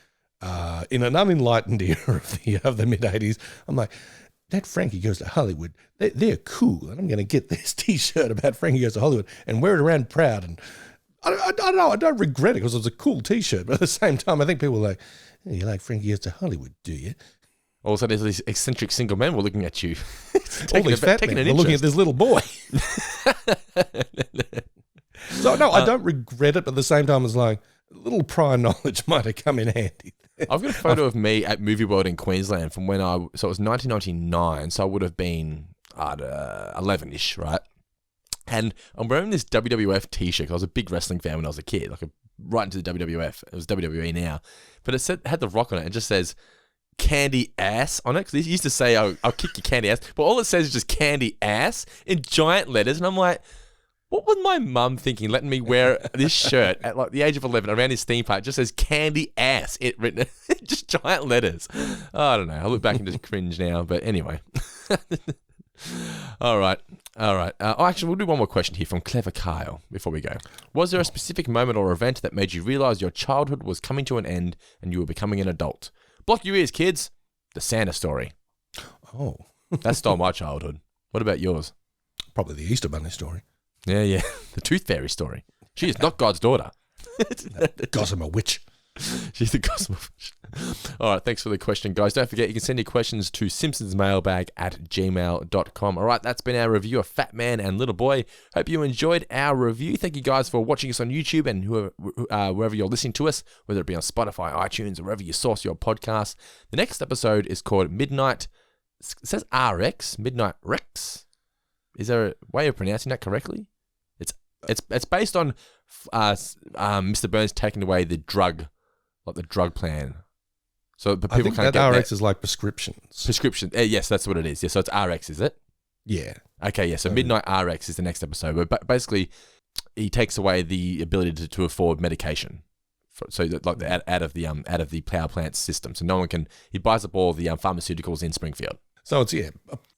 in an unenlightened era of the mid-'80s. I'm like, that Frankie Goes to Hollywood, they're cool. And I'm going to get this T-shirt about Frankie Goes to Hollywood and wear it around proud. And I don't know, I don't regret it because it was a cool T-shirt. But at the same time, I think people are like, hey, you like Frankie Goes to Hollywood, do you? Also, there's these eccentric single men were looking at you. All these fat men were looking at this little boy. No, I don't regret it, but at the same time, it's like a little prior knowledge might have come in handy. I've got a photo of me at Movie World in Queensland from when so it was 1999, so I would have been 11-ish, right? And I'm wearing this WWF t-shirt. I was a big wrestling fan when I was a kid, like right into the WWF. It was WWE now. But it had The Rock on it. It just says candy ass on it. Because they used to say, I'll kick your candy ass. But all it says is just candy ass in giant letters. And I'm like, what was my mum thinking, letting me wear this shirt at like the age of 11 around his theme park? It just says candy ass, it written, just giant letters. I don't know. I look back and just cringe now. But anyway. All right. Actually, we'll do one more question here from Clever Kyle before we go. Was there a specific moment or event that made you realize your childhood was coming to an end and you were becoming an adult? Block your ears, kids. The Santa story. Oh. That stole my childhood. What about yours? Probably the Easter Bunny story. Yeah. The Tooth Fairy story. She is not God's daughter. Gossamer witch. She's the Gossamer witch. All right, thanks for the question, guys. Don't forget, you can send your questions to simpsonsmailbag@gmail.com. All right, that's been our review of Fat Man and Little Boy. Hope you enjoyed our review. Thank you guys for watching us on YouTube and wherever you're listening to us, whether it be on Spotify, iTunes, or wherever you source your podcasts. The next episode is called Midnight. It says RX, Midnight Rex. Is there a way of pronouncing that correctly? It's based on Mr. Burns taking away the drug plan. So the people I think can't that get RX is like prescriptions. prescription. Yes, that's what it is. Yeah, so it's RX, is it? Yeah. Okay, yeah. So Midnight RX is the next episode, but basically, he takes away the ability to afford medication, so that, like out of the power plant system. So no one can. He buys up all the pharmaceuticals in Springfield. So it's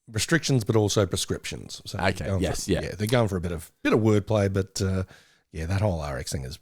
restrictions, but also prescriptions. So Okay. Yes. Yeah. They're going for a bit of wordplay, but that whole RX thing is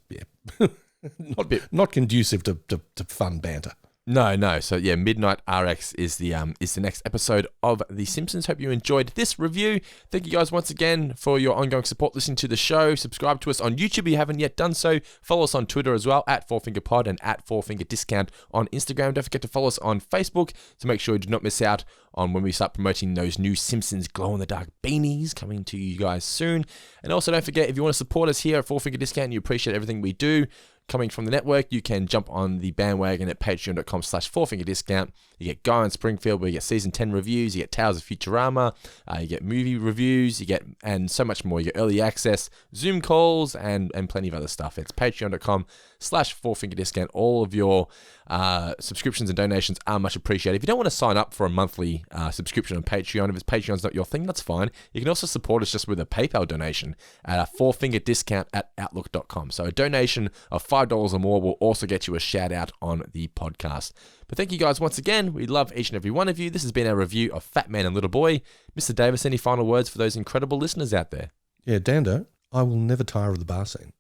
not conducive to fun banter. No. So yeah, Midnight RX is the next episode of The Simpsons. Hope you enjoyed this review. Thank you guys once again for your ongoing support, listening to the show. Subscribe to us on YouTube if you haven't yet done so. Follow us on Twitter as well, @4fingerpod and @4fingerdiscount on Instagram. Don't forget to follow us on Facebook to make sure you do not miss out on when we start promoting those new Simpsons glow-in-the-dark beanies coming to you guys soon. And also don't forget, if you want to support us here at 4Finger Discount and you appreciate everything we do coming from the network, you can jump on the bandwagon at patreon.com/4fingerdiscount. You get Guy in Springfield, where you get season 10 reviews, you get Tales of Futurama, you get movie reviews, and so much more. You get early access, Zoom calls, and plenty of other stuff. It's patreon.com/4fingerdiscount. All of your subscriptions and donations are much appreciated. If you don't want to sign up for a monthly subscription on Patreon, if Patreon's not your thing, that's fine. You can also support us just with a PayPal donation at 4fingerdiscount@outlook.com. So a donation of $5 or more will also get you a shout out on the podcast. But thank you guys once again. We love each and every one of you. This has been our review of Fat Man and Little Boy. Mr. Davis, any final words for those incredible listeners out there? Yeah, Dando, I will never tire of the bar scene.